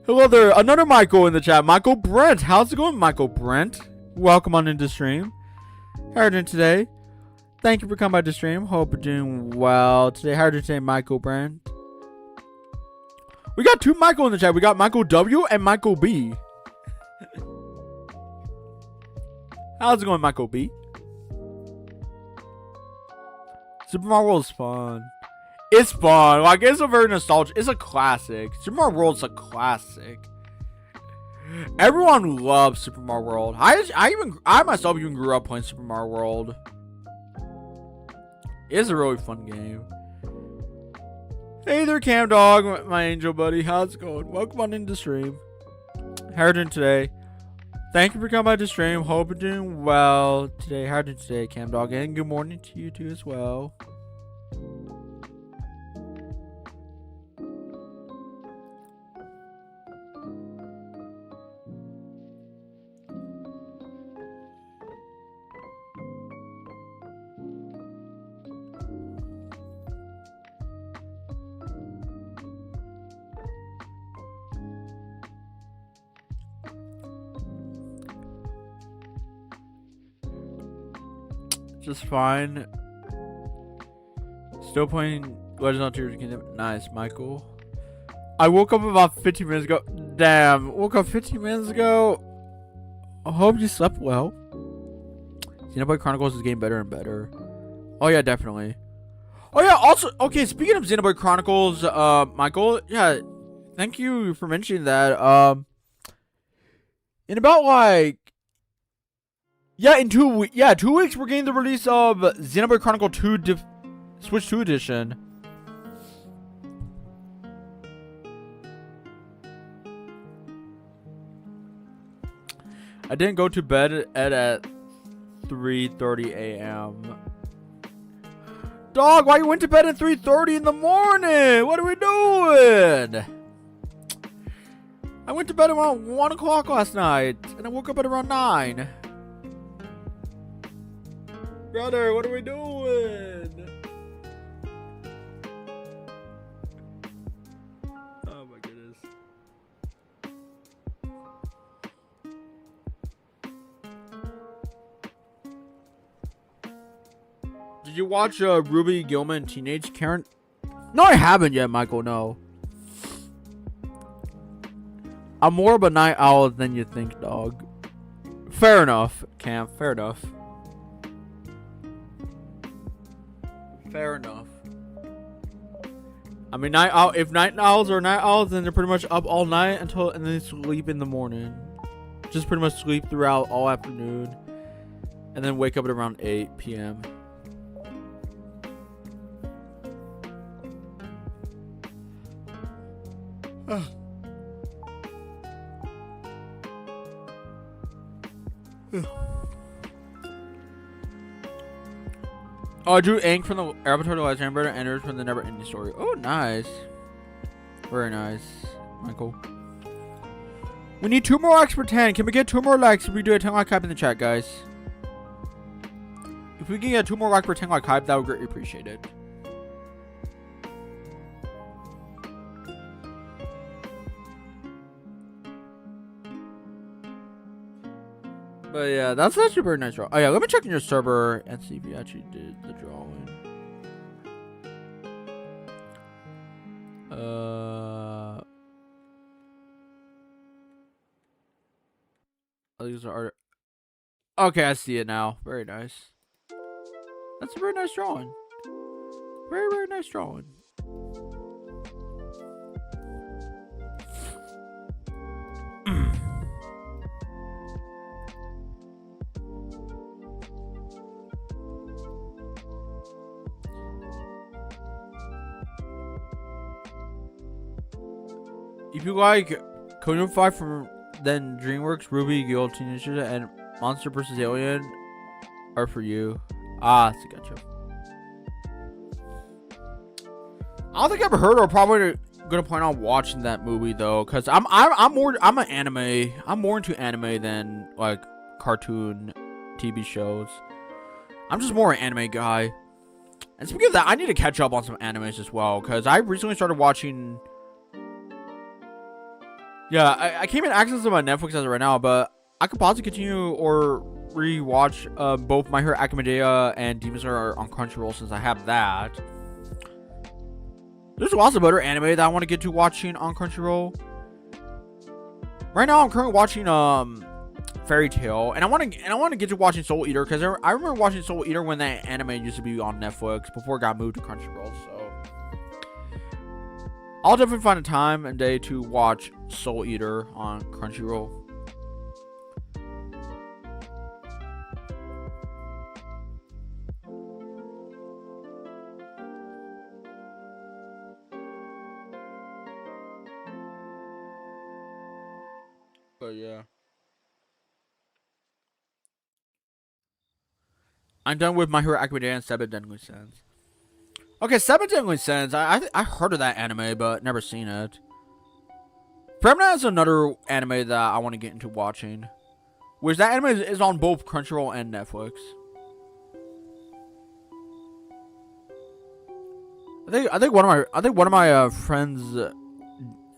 Hello there, another Michael in the chat. Michael Brent. How's it going, Michael Brent? Welcome on into stream. How are you doing today? Thank you for coming by the stream. Hope you're doing well today. How are you doing today, Michael Brent? We got two Michael in the chat. We got Michael W and Michael B. How's it going, Michael B? Super Mario World is fun. It's fun. Like, it's a very nostalgic. It's a classic. Super Mario World's a classic. Everyone loves Super Mario World. I myself even grew up playing Super Mario World. It's a really fun game. Hey there, Cam Dog, my angel buddy. How's it going? Welcome on into stream. How are you doing today? Thank you for coming by the stream. Hope you're doing well today. How are you doing today, Cam Dog? And good morning to you too as well. Just fine. Still playing Legends of Tears Kingdom. Nice, Michael. I woke up about 15 minutes ago. Damn, woke up 15 minutes ago. I hope you slept well. Xenoblade Chronicles is getting better and better. Oh yeah, definitely. Oh yeah, also, okay, speaking of Xenoblade Chronicles, Michael, yeah, thank you for mentioning that. In about like, yeah, in 2 weeks, 2 weeks we're getting the release of Xenoblade Chronicle 2 Switch 2 edition. I didn't go to bed at 3:30 a.m. Dog, why you went to bed at 3:30 in the morning? What are we doing? I went to bed around 1 o'clock last night, and I woke up at around 9. Brother, what are we doing? Oh my goodness. Did you watch Ruby Gilman Teenage Karen? No, I haven't yet, Michael, no. I'm more of a night owl than you think, dog. Fair enough, Cam, fair enough. Fair enough. I mean, night owl. If night owls are night owls, then they're pretty much up all night and then sleep in the morning. Just pretty much sleep throughout all afternoon, and then wake up at around 8 p.m. Oh, I drew Aang from the Avatar: The Last Airbender and Ender from the Never Ending Story. Oh, nice. Very nice, Michael. We need 2 more likes for 10. Can we get 2 more likes if we do a 10 like hype in the chat, guys? If we can get 2 more likes for 10 like hype, that would greatly appreciate it. But yeah, that's actually a very nice draw. Oh yeah, let me check in your server and see if you actually did the drawing. These are. Okay, I see it now. Very nice. That's a very nice drawing. Very, very nice drawing. If you like Code 5 from then DreamWorks, Ruby, Guild, Teenage Ninja, and Monster vs. Alien are for you. Ah, I gotcha. I don't think I've ever heard or probably gonna plan on watching that movie though, cause I'm an anime. I'm more into anime than like cartoon TV shows. I'm just more an anime guy. And speaking of that, I need to catch up on some animes as well, cause I recently started watching Yeah, I can't even access to my Netflix as of right now, but I could possibly continue or rewatch both My Hero Academia and Demon Slayer on Crunchyroll since I have that. There's lots of other anime that I want to get to watching on Crunchyroll. Right now, I'm currently watching Fairy Tail, and I want to get to watching Soul Eater because I remember watching Soul Eater when that anime used to be on Netflix before it got moved to Crunchyroll. So I'll definitely find a time and day to watch Soul Eater on Crunchyroll. But yeah, I'm done with My Hero Academia and Seven Deadly Sins. Okay, Seven Deadly Sins. I heard of that anime, but never seen it. Premna is another anime that I want to get into watching. Which that anime is on both Crunchyroll and Netflix. I think one of my friends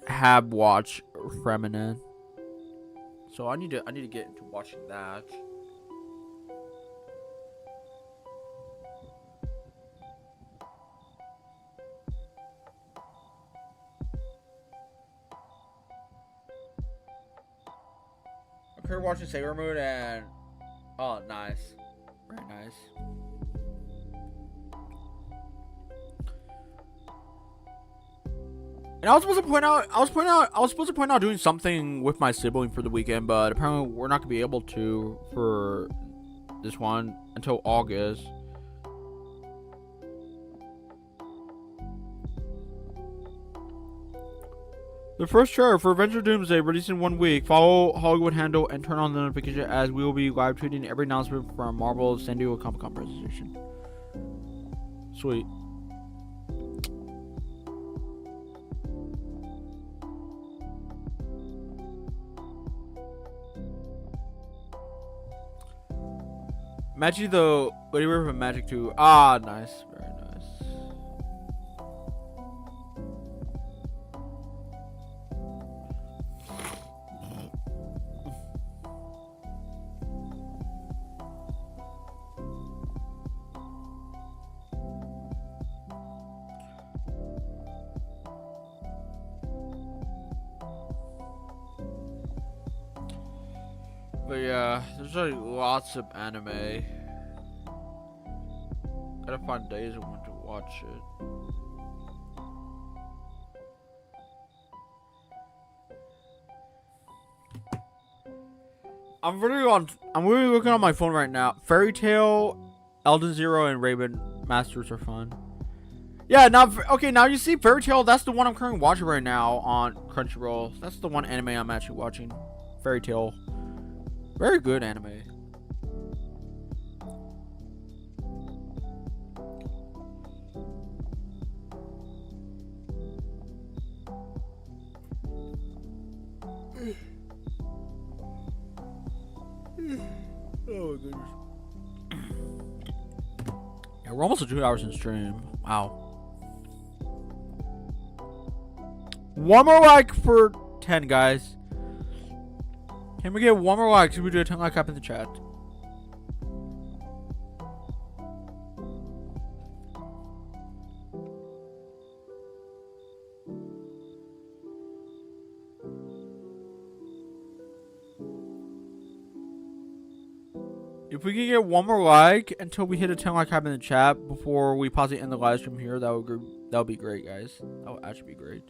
have watched Feminin. So I need to get into watching that. I'm currently watching Sailor Moon and oh, nice, very nice. And I was supposed to point out doing something with my sibling for the weekend, but apparently we're not gonna be able to for this one until August. The first trailer for Adventure Doomsday released in 1 week. Follow Hollywood Handle and turn on the notification as we will be live tweeting every announcement from Marvel's San Diego Comic Con presentation. Sweet. Magic the Lady River from Magic 2. Ah, nice. Very nice. But yeah, there's like lots of anime. Gotta find days I want to watch it. I'm really looking on my phone right now. Fairy Tail, Elden Zero, and Raven Masters are fun. Yeah, now you see Fairy Tail. That's the one I'm currently watching right now on Crunchyroll. That's the one anime I'm actually watching. Fairy Tail. Very good anime. Oh my goodness. Yeah, we're almost at 2 hours in stream. Wow. One more like for 10, guys. Can we get one more like? Should we do a 10 like up in the chat? If we can get one more like until we hit a 10 like up in the chat before we possibly end the live stream here, that would be great, guys. That would actually be great.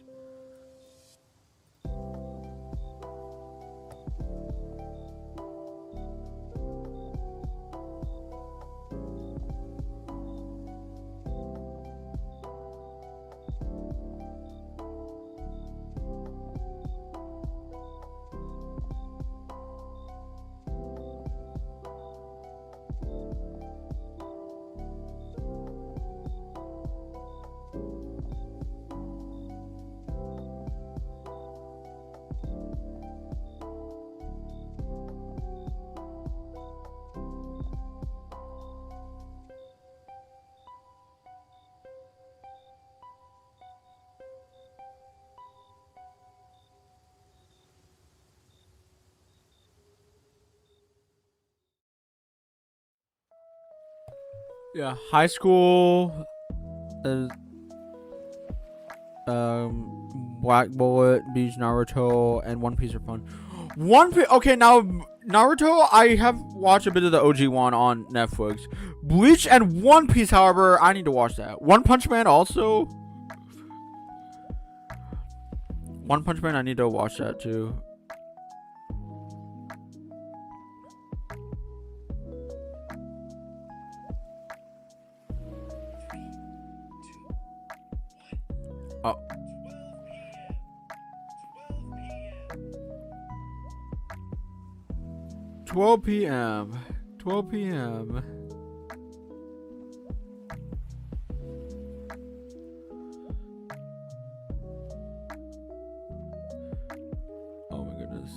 Yeah, high school. Black Bullet, Beach, Naruto, and One Piece are fun. One Piece. Okay, now Naruto. I have watched a bit of the OG one on Netflix. Bleach and One Piece, however, I need to watch that. One Punch Man also. One Punch Man, I need to watch that too. Oh. 12 p.m. 12 p.m. Oh my goodness.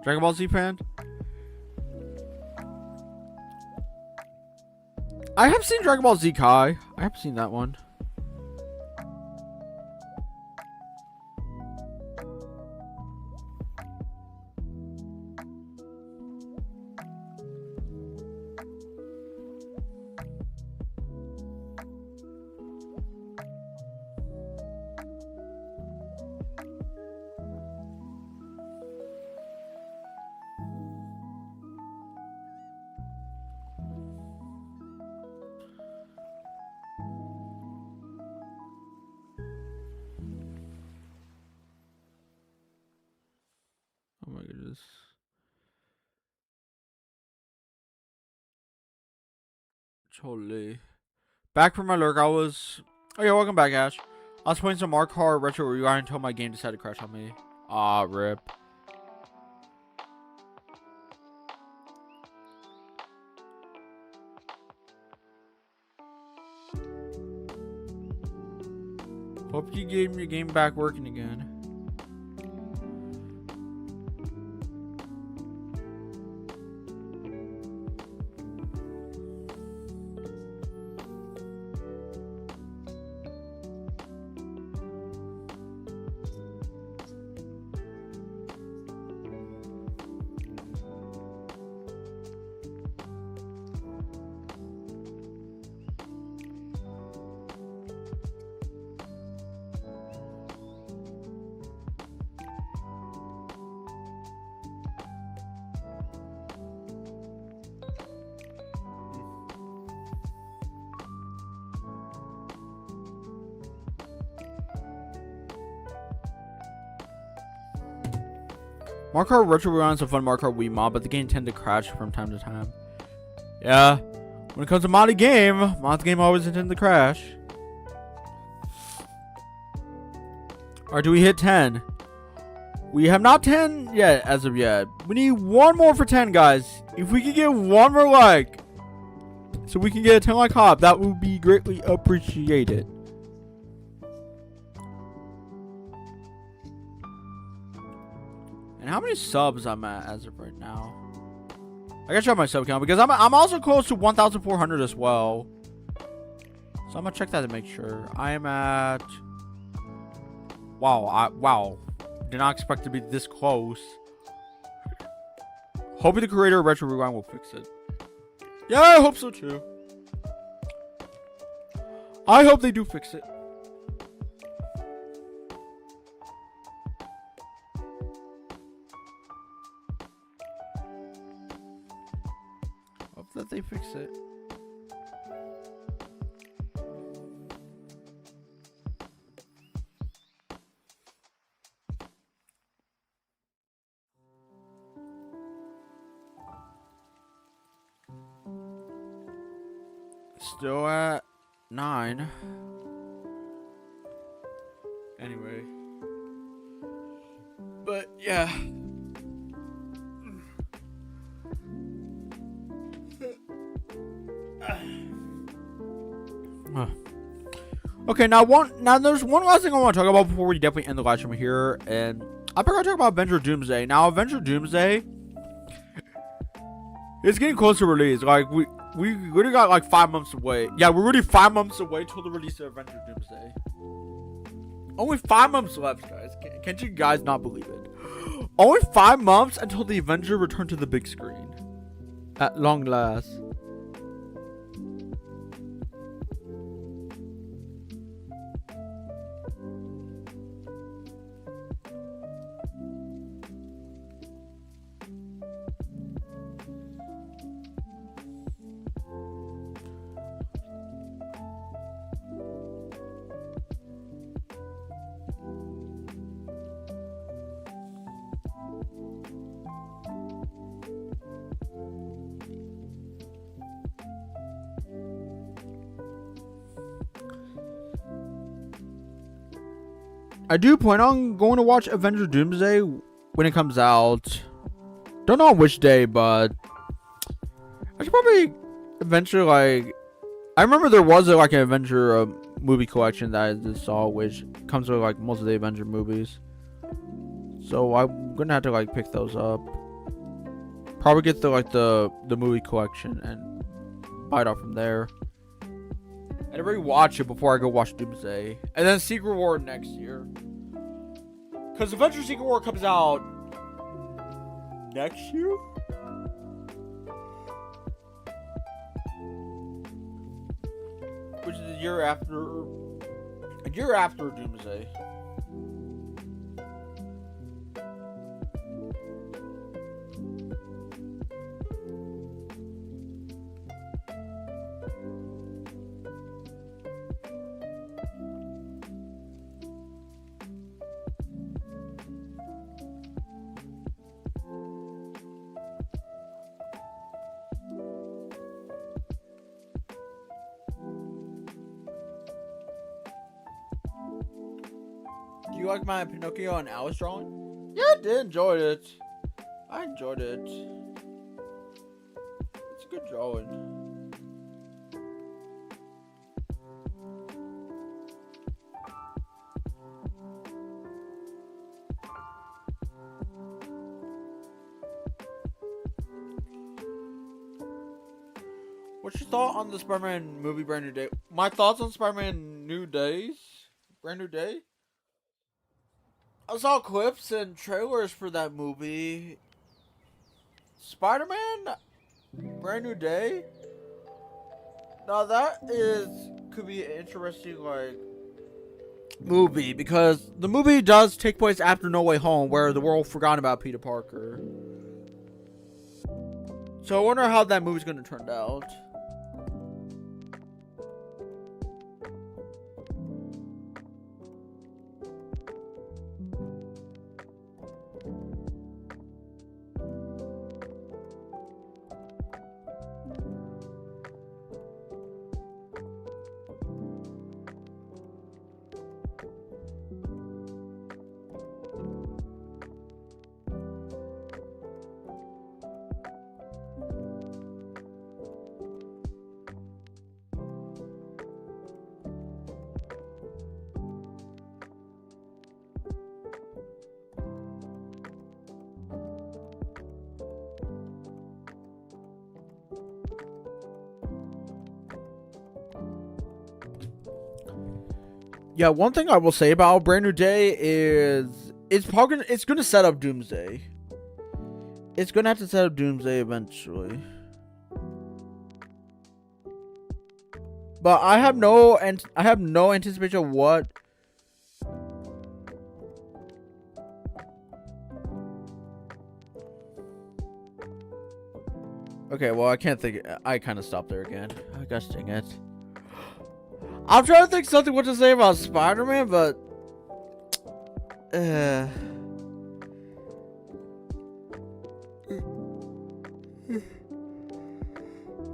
Dragon Ball Z fan? I have seen Dragon Ball Z Kai. I have seen that one. Oh my goodness. Totally. Back from my lurk, I was... Oh yeah, welcome back, Ash. I was playing some Mario Kart Retro Rewind until my game decided to crash on me. Ah, rip. Hope you gave your game back working again. Mario Kart Retro Rewind is a fun Mario Kart Wii mod, but the game tends to crash from time to time. Yeah, when it comes to modded game always intend to crash. Alright, do we hit 10? We have not 10 yet, as of yet. We need one more for 10, guys. If we could get one more like, so we can get a 10 like hop, that would be greatly appreciated. And how many subs I'm at as of right now? I gotta check my sub count because I'm also close to 1,400 as well. So I'm gonna check that to make sure. I am at... Wow. Did not expect to be this close. Hoping the creator of Retro Rewind will fix it. Yeah, I hope so too. I hope they do fix it. Hope that they fix it. Still at 9. Anyway. But yeah. Okay, now there's one last thing I want to talk about before we definitely end the live stream here, and I forgot to talk about Avenger Doomsday. Now, Avenger Doomsday is getting close to release. Like, we already got like 5 months away. Yeah, we're already 5 months away till the release of Avenger Doomsday. Only 5 months left, guys. Can't you guys not believe it? Only 5 months until the Avenger return to the big screen. At long last. I do plan on going to watch Avenger Doomsday when it comes out. Don't know on which day, but I should probably eventually, like, I remember there was like an Avenger movie collection that I just saw, which comes with like most of the Avenger movies. So I'm gonna have to like pick those up. Probably get the movie collection and buy it off from there. And already watch it before I go watch Doomsday. And then Secret War next year. Because Avengers Secret War comes out next year? Which is a year after Doomsday. Do you like my Pinocchio and Alice drawing? Yeah, I did enjoy it. I enjoyed it. It's a good drawing. What's your thought on the Spider-Man movie Brand New Day? My thoughts on Spider-Man Brand New Day? I saw clips and trailers for that movie. Spider-Man Brand New Day? Now that could be an interesting like movie, because the movie does take place after No Way Home, where the world forgot about Peter Parker. So I wonder how that movie's gonna turn out. Yeah, one thing I will say about Brand New Day is it's gonna set up Doomsday. It's gonna have to set up Doomsday eventually. But I have no anticipation of what. Okay, well I can't think. I kind of stopped there again. I gosh dang it. I'm trying to think something what to say about Spider-Man, but oh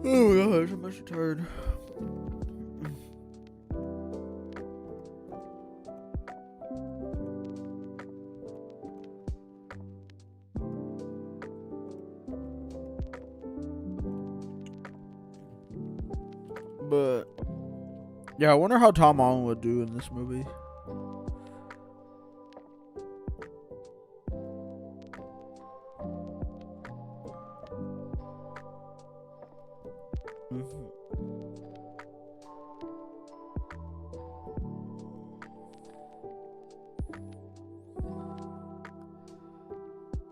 my gosh, I'm actually tired. But yeah, I wonder how Tom Holland would do in this movie.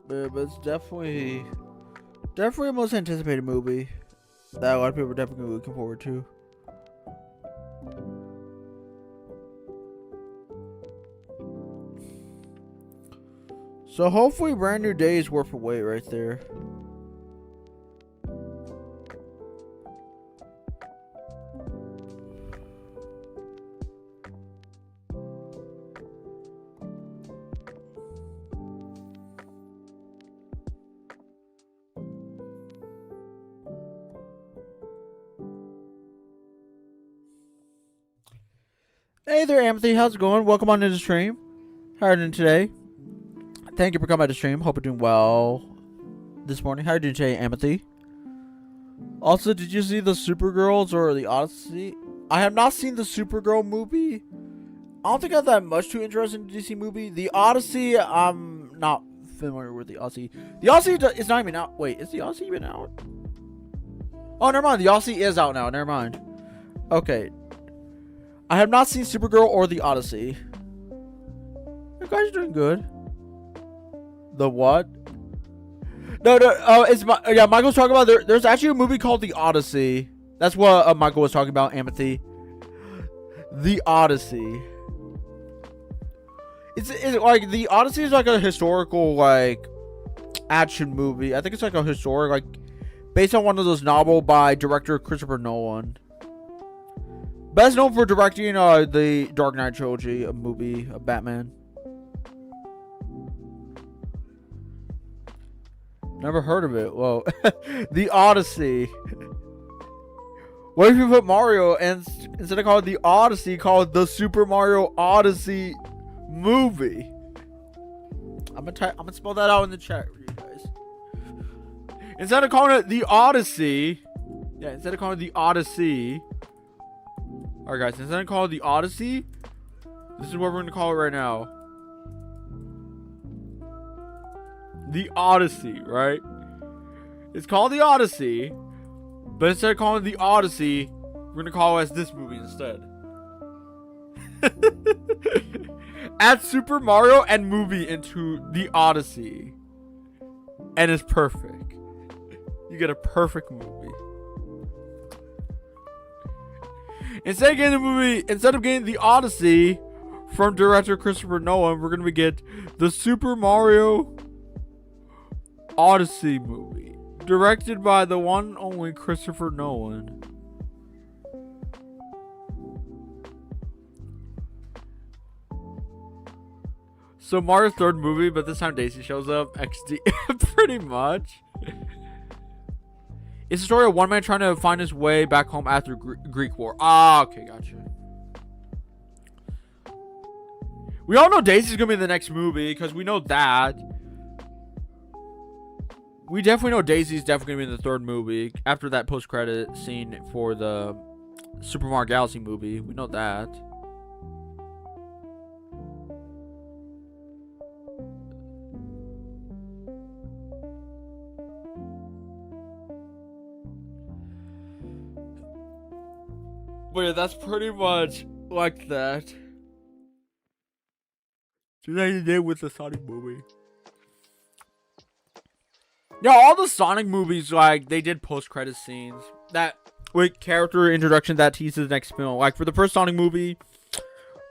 but it's definitely a most anticipated movie that a lot of people are definitely looking forward to. So hopefully Brand New Day is worth the wait right there. Hey there, Amity. How's it going? Welcome on to the stream. How are you doing today? Thank you for coming to the stream. Hope you're doing well this morning. How are you doing today, Amity? Also, did you see the Supergirls or the Odyssey? I have not seen the Supergirl movie. I don't think I have that much too interesting in the DC movie. The Odyssey, I'm not familiar with the Odyssey. The Odyssey is not even out. Wait, is the Odyssey even out? Oh, never mind. The Odyssey is out now. Never mind. Okay. I have not seen Supergirl or the Odyssey. You guys are doing good. The what? No. It's yeah. Michael's talking about there's actually a movie called The Odyssey. That's what Michael was talking about. Amity. The Odyssey. It's like The Odyssey is like a historical like action movie. I think it's like a historic like based on one of those novels by director Christopher Nolan. Best known for directing the Dark Knight trilogy, a movie of Batman. Never heard of it. Whoa. The Odyssey. What if you put Mario and instead of calling it The Odyssey, call it the Super Mario Odyssey movie? I'm gonna spell that out in the chat for you guys. Instead of calling it The Odyssey, instead of calling it The Odyssey. Alright guys, instead of calling it The Odyssey, this is what we're gonna call it right now. The Odyssey, right? It's called The Odyssey, but instead of calling it The Odyssey, we're gonna call it as this movie instead. Add Super Mario and movie into The Odyssey, and it's perfect. You get a perfect movie. Instead of getting The Odyssey from director Christopher Nolan, we're gonna get the Super Mario Odyssey movie, directed by the one and only Christopher Nolan. So Mario's third movie, but this time Daisy shows up. XD, pretty much. It's a story of one man trying to find his way back home after Greek War. Ah, okay, gotcha. We all know Daisy's gonna be in the next movie because we know that. We definitely know Daisy's definitely gonna be in the third movie after that post-credit scene for the Super Mario Galaxy movie. We know that. But yeah, that's pretty much like that. Just like they did with the Sonic movie. Yeah, all the Sonic movies, like, they did post-credit scenes. That, with character introduction that teases the next film. Like, for the first Sonic movie,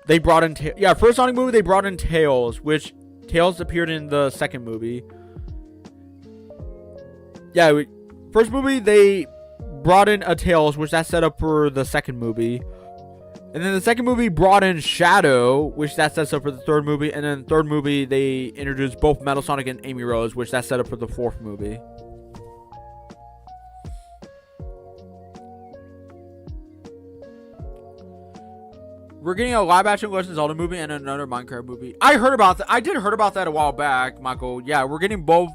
they brought in... first Sonic movie, they brought in Tails, which Tails appeared in the second movie. Yeah, first movie, they brought in a Tails, which that's set up for the second movie. And then the second movie brought in Shadow, which that sets up for the third movie. And then the third movie, they introduced both Metal Sonic and Amy Rose, which that set up for the fourth movie. We're getting a live action Legend of Zelda movie and another Minecraft movie. I heard about that. I did heard about that a while back, Michael. Yeah, we're getting both.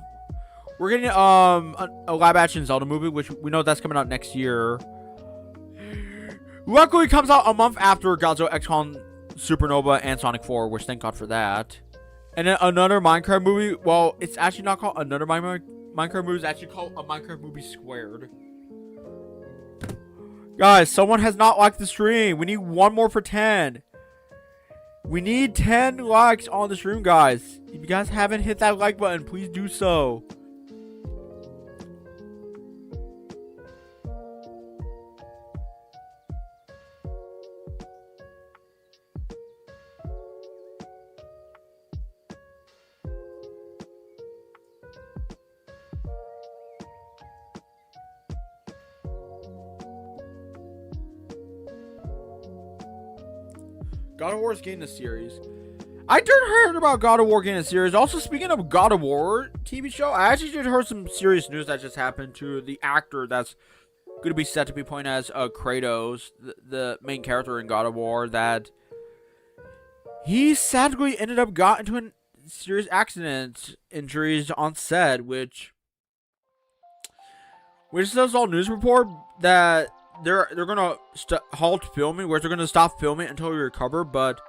We're getting a live action Zelda movie, which we know that's coming out next year. Luckily, it comes out a month after Godzilla X Kong Supernova and Sonic 4, which thank God for that. And then another Minecraft movie. Well, it's actually not called another Minecraft movie. It's actually called a Minecraft movie squared. Guys, someone has not liked the stream. We need one more for 10. We need 10 likes on the stream, guys. If you guys haven't hit that like button, please do so. God of War is getting a series. I did heard about God of War getting a series. Also, speaking of God of War TV show, I actually did heard some serious news that just happened to the actor that's going to be set to be playing as Kratos, the main character in God of War, that he sadly ended up got into a serious accident, injuries on set, which says all news report that they're gonna halt filming, where they're gonna stop filming until we recover. But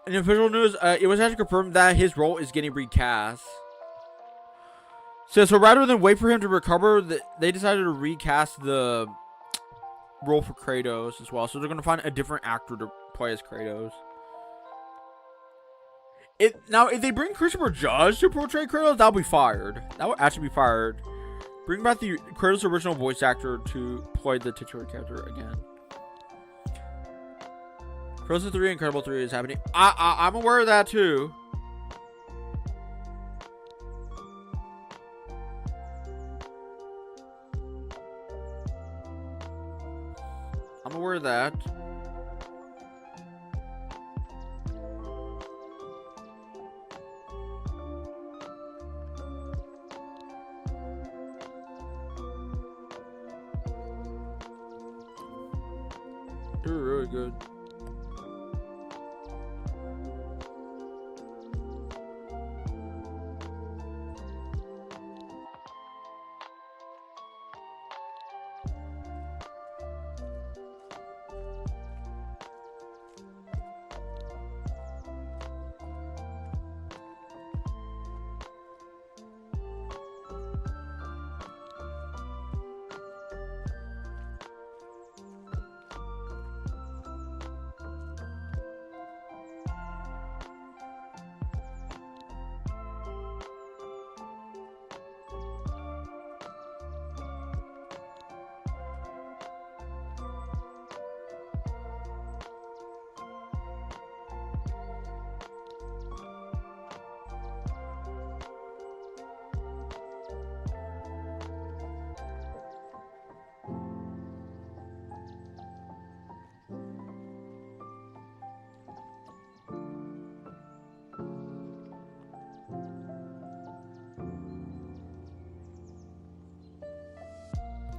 in official news, it was actually confirmed that his role is getting recast. So rather than wait for him to recover, they decided to recast the role for Kratos as well. So they're gonna find a different actor to play as Kratos. Now, if they bring Christopher Judge to portray Kratos, that'll be fired. That would actually be fired. Bring back the Kratos original voice actor to play the titular character again. Frozen 3 Incredible 3 is happening. I'm aware of that too. I'm aware of that. They were really good.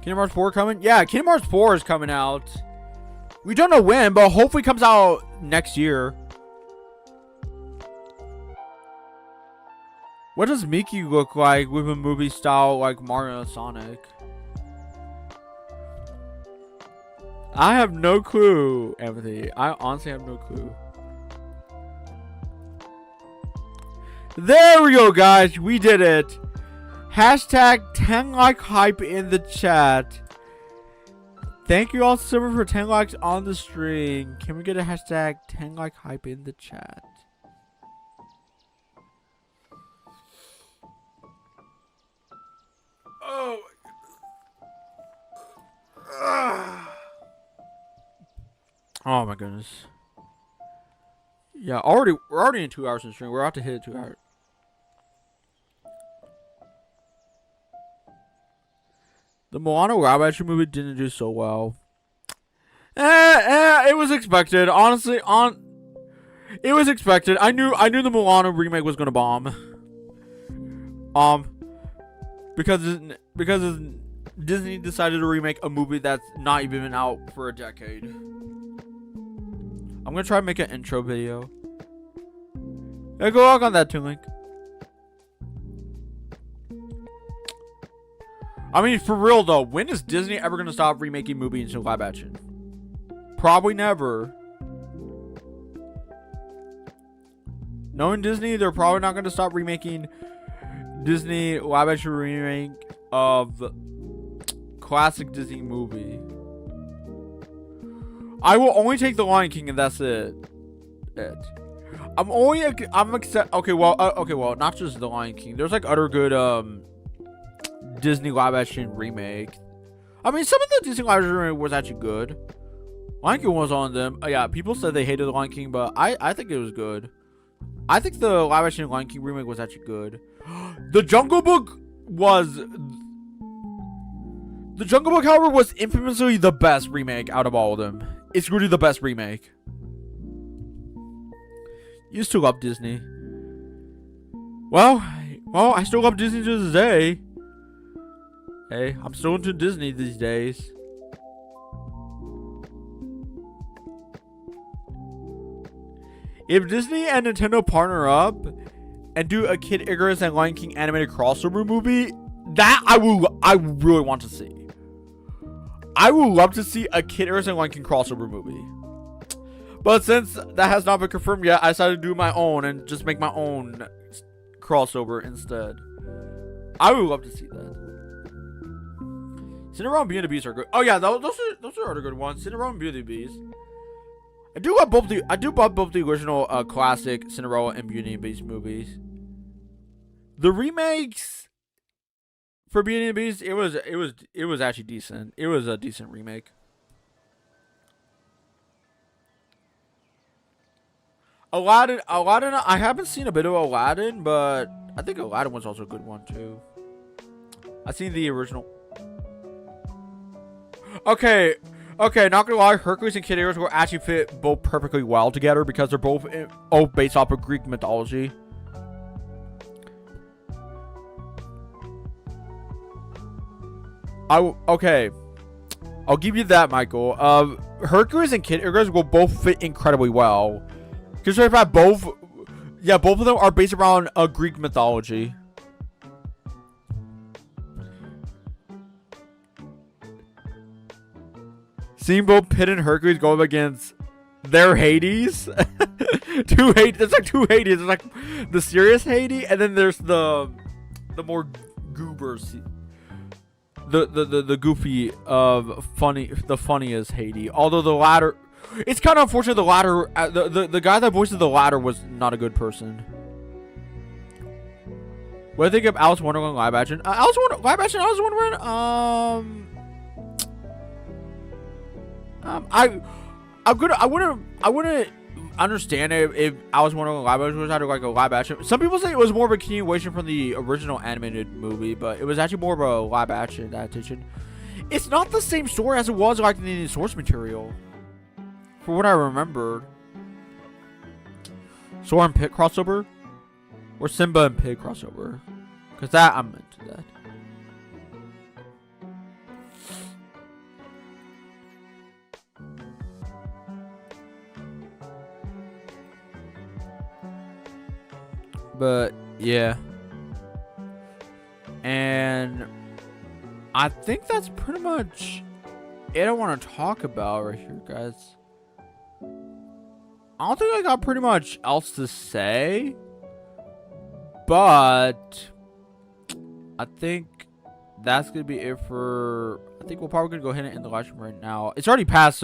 Kingdom Hearts 4 coming? Yeah, Kingdom Hearts 4 is coming out. We don't know when, but hopefully comes out next year. What does Mickey look like with a movie style like Mario and Sonic? I have no clue, Anthony. I honestly have no clue. There we go, guys. We did it. Hashtag 10 like hype in the chat. Thank you all so much for 10 likes on the stream. Can we get a hashtag 10 like hype in the chat? Oh my goodness. Yeah, we're already in 2 hours in stream. We're about to hit 2 hours. The Moana live action movie didn't do so well. It was expected. Honestly, it was expected. I knew the Moana remake was gonna bomb. Because Disney decided to remake a movie that's not even been out for a decade. I'm gonna try to make an intro video. Yeah, go log on that Toon Link. I mean, for real though, when is Disney ever gonna stop remaking movies into live action? Probably never. Knowing Disney, they're probably not gonna stop remaking Disney live action remake of classic Disney movie. I will only take The Lion King and that's it. I'm accept. Okay, well, not just The Lion King. There's like other good Disney live action remake. I mean, some of the Disney live action remake was actually good. Lion King was on them. Yeah, people said they hated The Lion King, but I think it was good. I think the live action Lion King remake was actually good. The Jungle Book, however, was infamously the best remake out of all of them. It's really the best remake. Used to love Disney. Well, I still love Disney to this day. Hey, I'm still into Disney these days. If Disney and Nintendo partner up and do a Kid Icarus and Lion King animated crossover movie, that I really want to see. I would love to see a Kid Icarus and Lion King crossover movie. But since that has not been confirmed yet, I decided to do my own and just make my own crossover instead. I would love to see that. Cinderella and Beauty and the Beast are good. Oh yeah, those are other good ones. Cinderella and Beauty and the Beast. I do love both the original classic Cinderella and Beauty and the Beast movies. The remakes for Beauty and the Beast, it was actually decent. It was a decent remake. Aladdin, I haven't seen a bit of Aladdin, but I think Aladdin was also a good one too. I've seen the original. Okay, not gonna lie, Hercules and Kid Icarus will actually fit both perfectly well together because they're both based off of Greek mythology. Okay, I'll give you that, Michael. Hercules and Kid Icarus will both fit incredibly well. Because both of them are based around Greek mythology. Seeing both Pit and Hercules go up against their Hades. There's like two Hades. There's like the serious Hades, and then there's the more goobers. The goofy the funniest Hades. Although the latter, it's kind of unfortunate the latter, the guy that voices the latter was not a good person. What do you think of Alice in Wonderland live action? Alice in Wonderland. I wouldn't understand if Alice in Wonderland live action was like a live action. Some people say it was more of a continuation from the original animated movie, but it was actually more of a live action adaptation. It's not the same story as it was like in the source material, for what I remembered. Sora and Pit crossover, or Simba and Pig crossover, because that I'm into that. But yeah, and I think that's pretty much it I want to talk about right here, guys. I don't think I got pretty much else to say, but I think that's gonna be it for. I think we're probably gonna go ahead and end the live stream right now. It's already past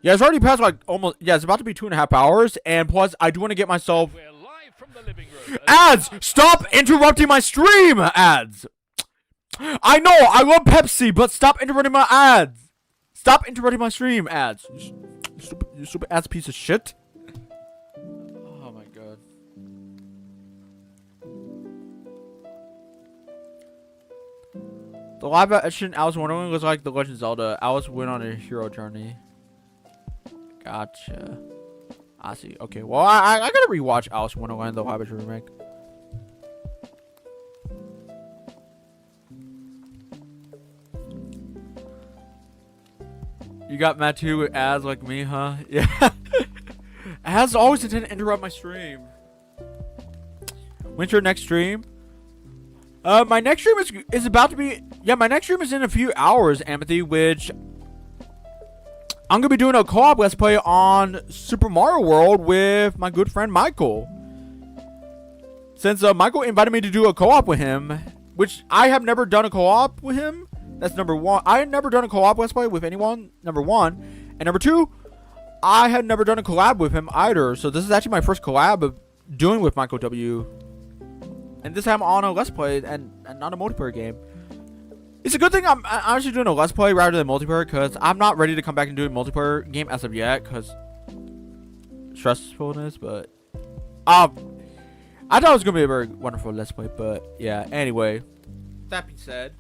yeah, it's already past like almost. Yeah, it's about to be 2.5 hours, and plus I do want to get myself. We're live from the living room. Ads! Stop interrupting my stream! Ads! I know, I love Pepsi, but stop interrupting my ads! Stop interrupting my stream, ads! You stupid ads piece of shit. Oh my god. The live action Alice in Wonderland looks like The Legend of Zelda. Alice went on a hero journey. Gotcha. I see. Okay, well, I gotta rewatch Alice in Wonderland, the live action remake. You got mad too with ads like me, huh? Yeah. Ads always intend to interrupt my stream. When's your next stream? My next stream is about to be. Yeah, my next stream is in a few hours, Amity, which I'm gonna be doing a co-op let's play on Super Mario World with my good friend Michael. Since Michael invited me to do a co-op with him, which I have never done a co-op with him. That's number one. I had never done a co-op let's play with anyone. Number one, and number two, I had never done a collab with him either, so this is actually my first collab of doing with Michael W. And this time on a Let's Play and not a multiplayer game. It's a good thing I'm actually doing a Let's Play rather than multiplayer, because I'm not ready to come back and do a multiplayer game as of yet, because stressfulness, but I thought it was going to be a very wonderful Let's Play, but yeah, anyway. That being said,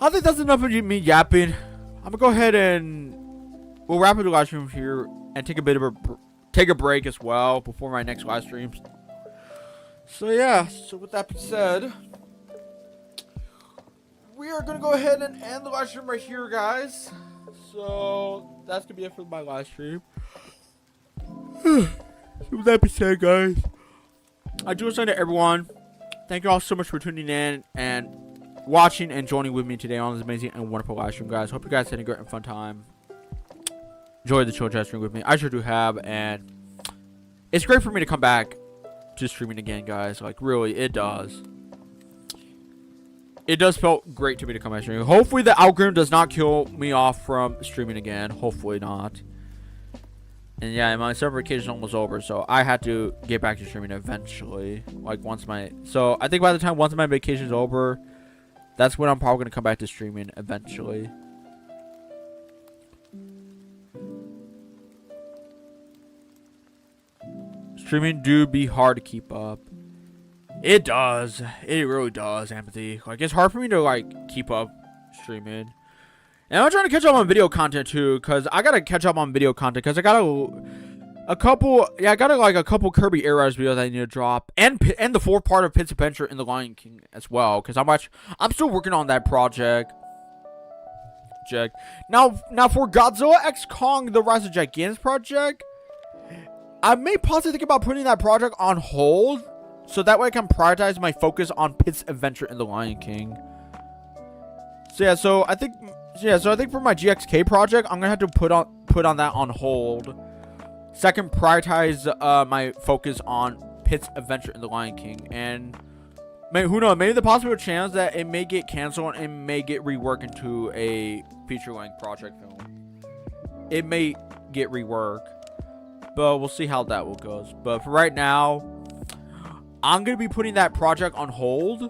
I think that's enough of me yapping. I'm going to go ahead and we'll wrap up the live stream here and take a bit of a break as well before my next live streams. So yeah, so with that being said, we are going to go ahead and end the live stream right here, guys. So that's going to be it for my live stream. So with that being said, guys, I do want to say to everyone, thank you all so much for tuning in and watching and joining with me today on this amazing and wonderful live stream, guys. Hope you guys had a great and fun time. Enjoy the chill chat stream with me. I sure do have, and it's great for me to come back to streaming again, guys. Like, really, it does. It does feel great to me to come back streaming. Hopefully the algorithm does not kill me off from streaming again. Hopefully not. And yeah, my summer vacation is almost over, so I had to get back to streaming eventually. Like, so I think by the time once my vacation is over, that's when I'm probably going to come back to streaming eventually. Streaming do be hard to keep up. It does. It really does, Empathy. Like, it's hard for me to, like, keep up streaming. And I'm trying to catch up on video content, too, because I got to catch up on video content, because I got a couple Kirby Air Riders videos I need to drop, and the fourth part of Pit's Adventure in the Lion King as well, because I'm still working on that project. Now for Godzilla X Kong: The Rise of Gigantes project, I may possibly think about putting that project on hold, so that way I can prioritize my focus on Pit's Adventure in the Lion King. So I think for my GXK project, I'm gonna have to put on that on hold. Second, prioritize my focus on Pit's Adventure in the Lion King, and who knows? Maybe the possible chance that it may get canceled and may get reworked into a feature-length project film. It may get reworked, but we'll see how that goes. But for right now, I'm gonna be putting that project on hold.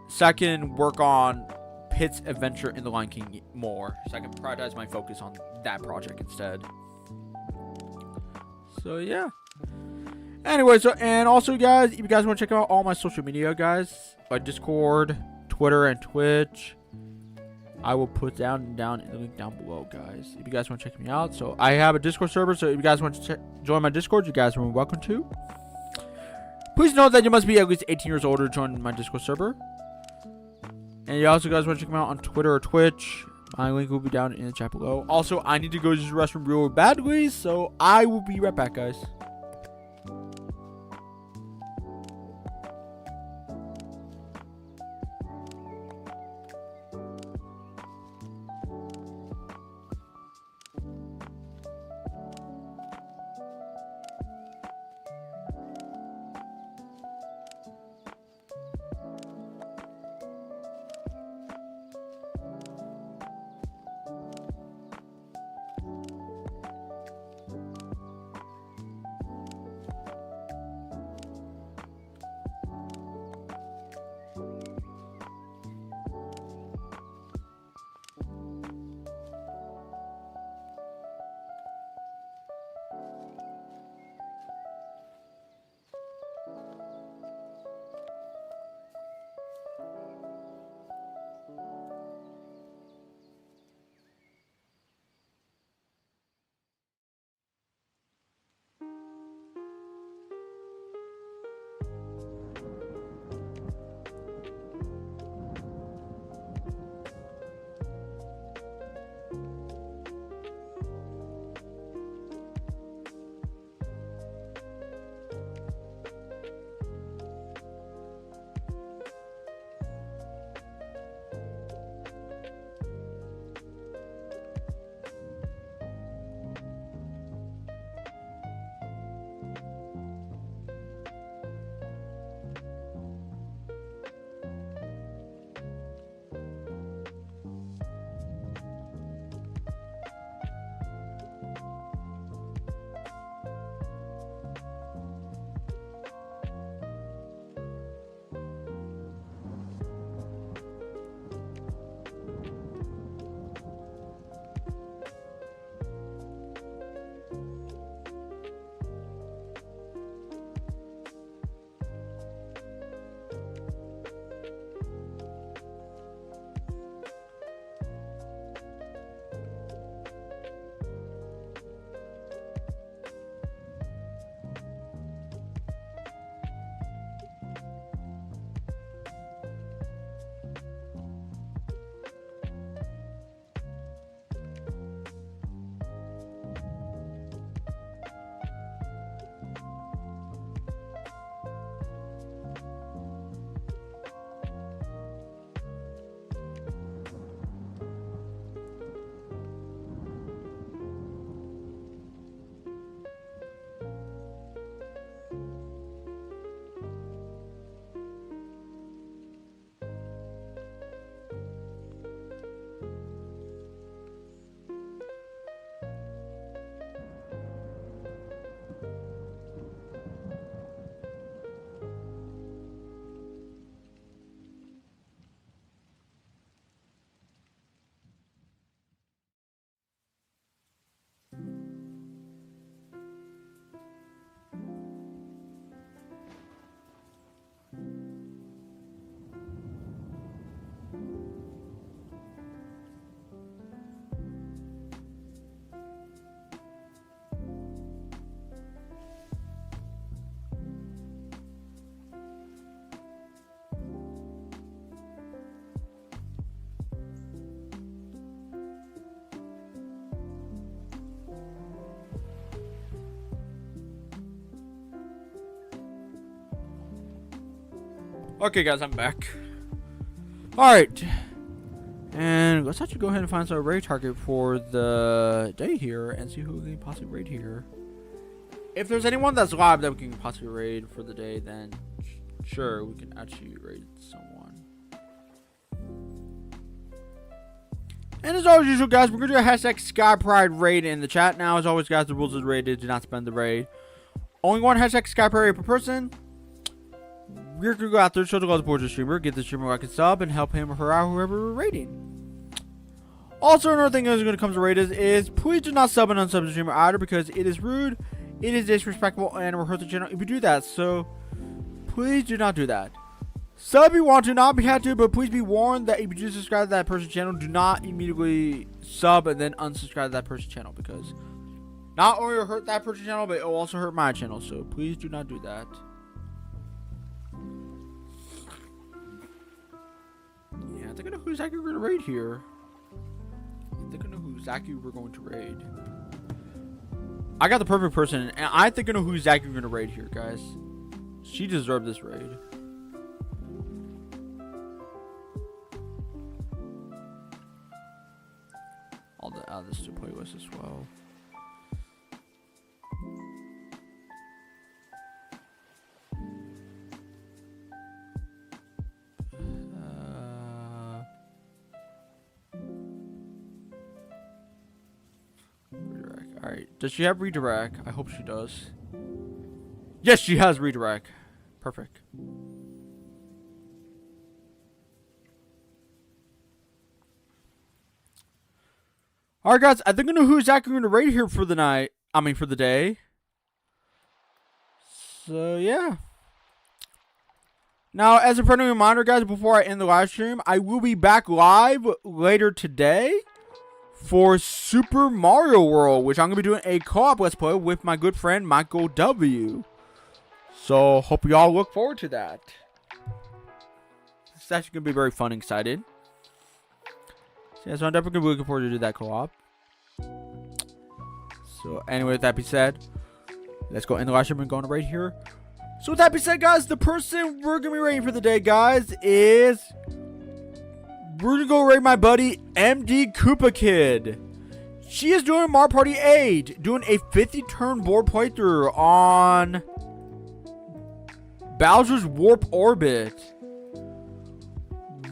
Second, work on Pit's Adventure in the Lion King more, so I can prioritize my focus on that project instead. So yeah. Anyway, and also, guys, if you guys want to check out all my social media, guys, like Discord, Twitter, and Twitch, I will put down in the link down below, guys. If you guys want to check me out, so I have a Discord server. So if you guys want to join my Discord, you guys are welcome to. Please note that you must be at least 18 years old to join my Discord server. And you also guys want to check me out on Twitter or Twitch, my link will be down in the chat below. Also, I need to go to the restroom real badly, so I will be right back, guys. Okay, guys, I'm back. Alright. And let's actually go ahead and find some raid target for the day here and see who we can possibly raid here. If there's anyone that's live that we can possibly raid for the day, then sure, we can actually raid someone. And as always usual, guys, we're going to do a hashtag Sky Pride raid in the chat. Now, as always, guys, the rules of the raid is do not spend the raid. Only one hashtag Sky Pride per person. We're going to go out there, show the love support to the streamer, get the streamer like a sub, and help him or her out, whoever we're raiding. Also, another thing that's going to come to raid is please do not sub and unsub the streamer either, because it is rude, it is disrespectful, and will hurt the channel if you do that. So, please do not do that. Sub if you want to, not be had to, but please be warned that if you do subscribe to that person's channel, do not immediately sub and then unsubscribe to that person's channel, because not only will it hurt that person's channel, but it will also hurt my channel. So, please do not do that. Yeah, I think I know who exactly we're going to raid here. I think I know who exactly we're going to raid. I got the perfect person, and I think I know who exactly we're going to raid here, guys. She deserved this raid. I'll add this to playlist as well. Alright, does she have redirect? I hope she does. Yes, she has redirect. Perfect. Alright, guys, I think I know who exactly going to raid here for the night. I mean, for the day. So, yeah. Now, as a friendly reminder, guys, before I end the live stream, I will be back live later today for Super Mario World, which I'm going to be doing a co-op Let's Play with my good friend Michael W. So, hope you all look forward to that. It's actually going to be very fun and excited. So, yeah, so I'm definitely going to be looking forward to do that co-op. So, anyway, with that being said, let's go end the live stream and go on right here. So, with that being said, guys, the person we're going to be raiding for the day, guys, is... we're gonna go raid my buddy MD Koopa Kid. She is doing Mario Party 8, doing a 50-turn board playthrough on Bowser's Warp Orbit.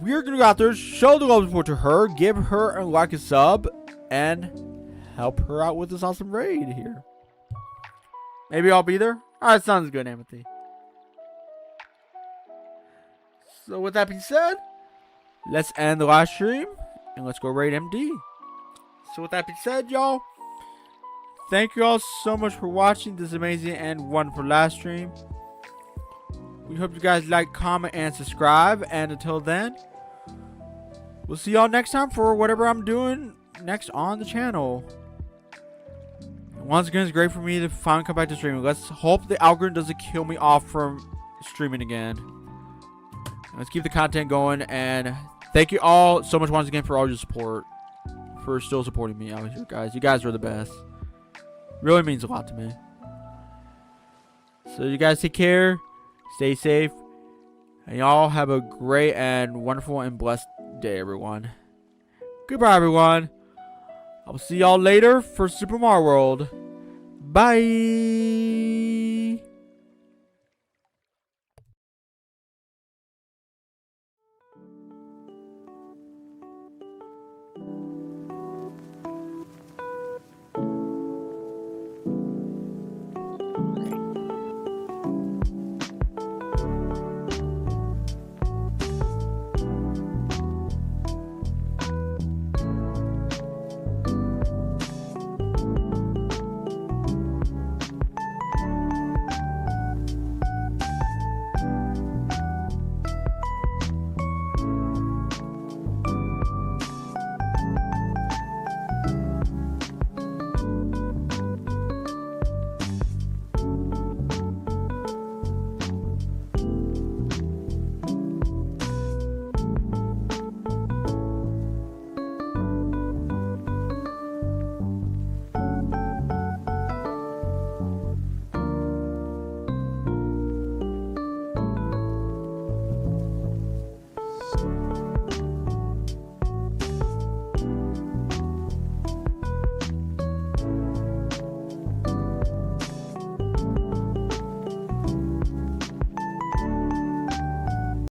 We're gonna go out there, show the love support to her, give her a like and sub, and help her out with this awesome raid here. Maybe I'll be there. Alright, sounds good, Amity. So with that being said, let's end the live stream and let's go raid MD. So with that being said, y'all, thank you all so much for watching this amazing and wonderful live stream. We hope you guys like, comment, and subscribe. And until then, we'll see y'all next time for whatever I'm doing next on the channel. And once again, it's great for me to finally come back to streaming. Let's hope the algorithm doesn't kill me off from streaming again. Let's keep the content going, and thank you all so much once again for all your support, for still supporting me out here, guys. You guys are the best. Really means a lot to me. So you guys take care, stay safe, and y'all have a great and wonderful and blessed day, everyone. Goodbye, everyone. I'll see y'all later for Super Mario World. Bye.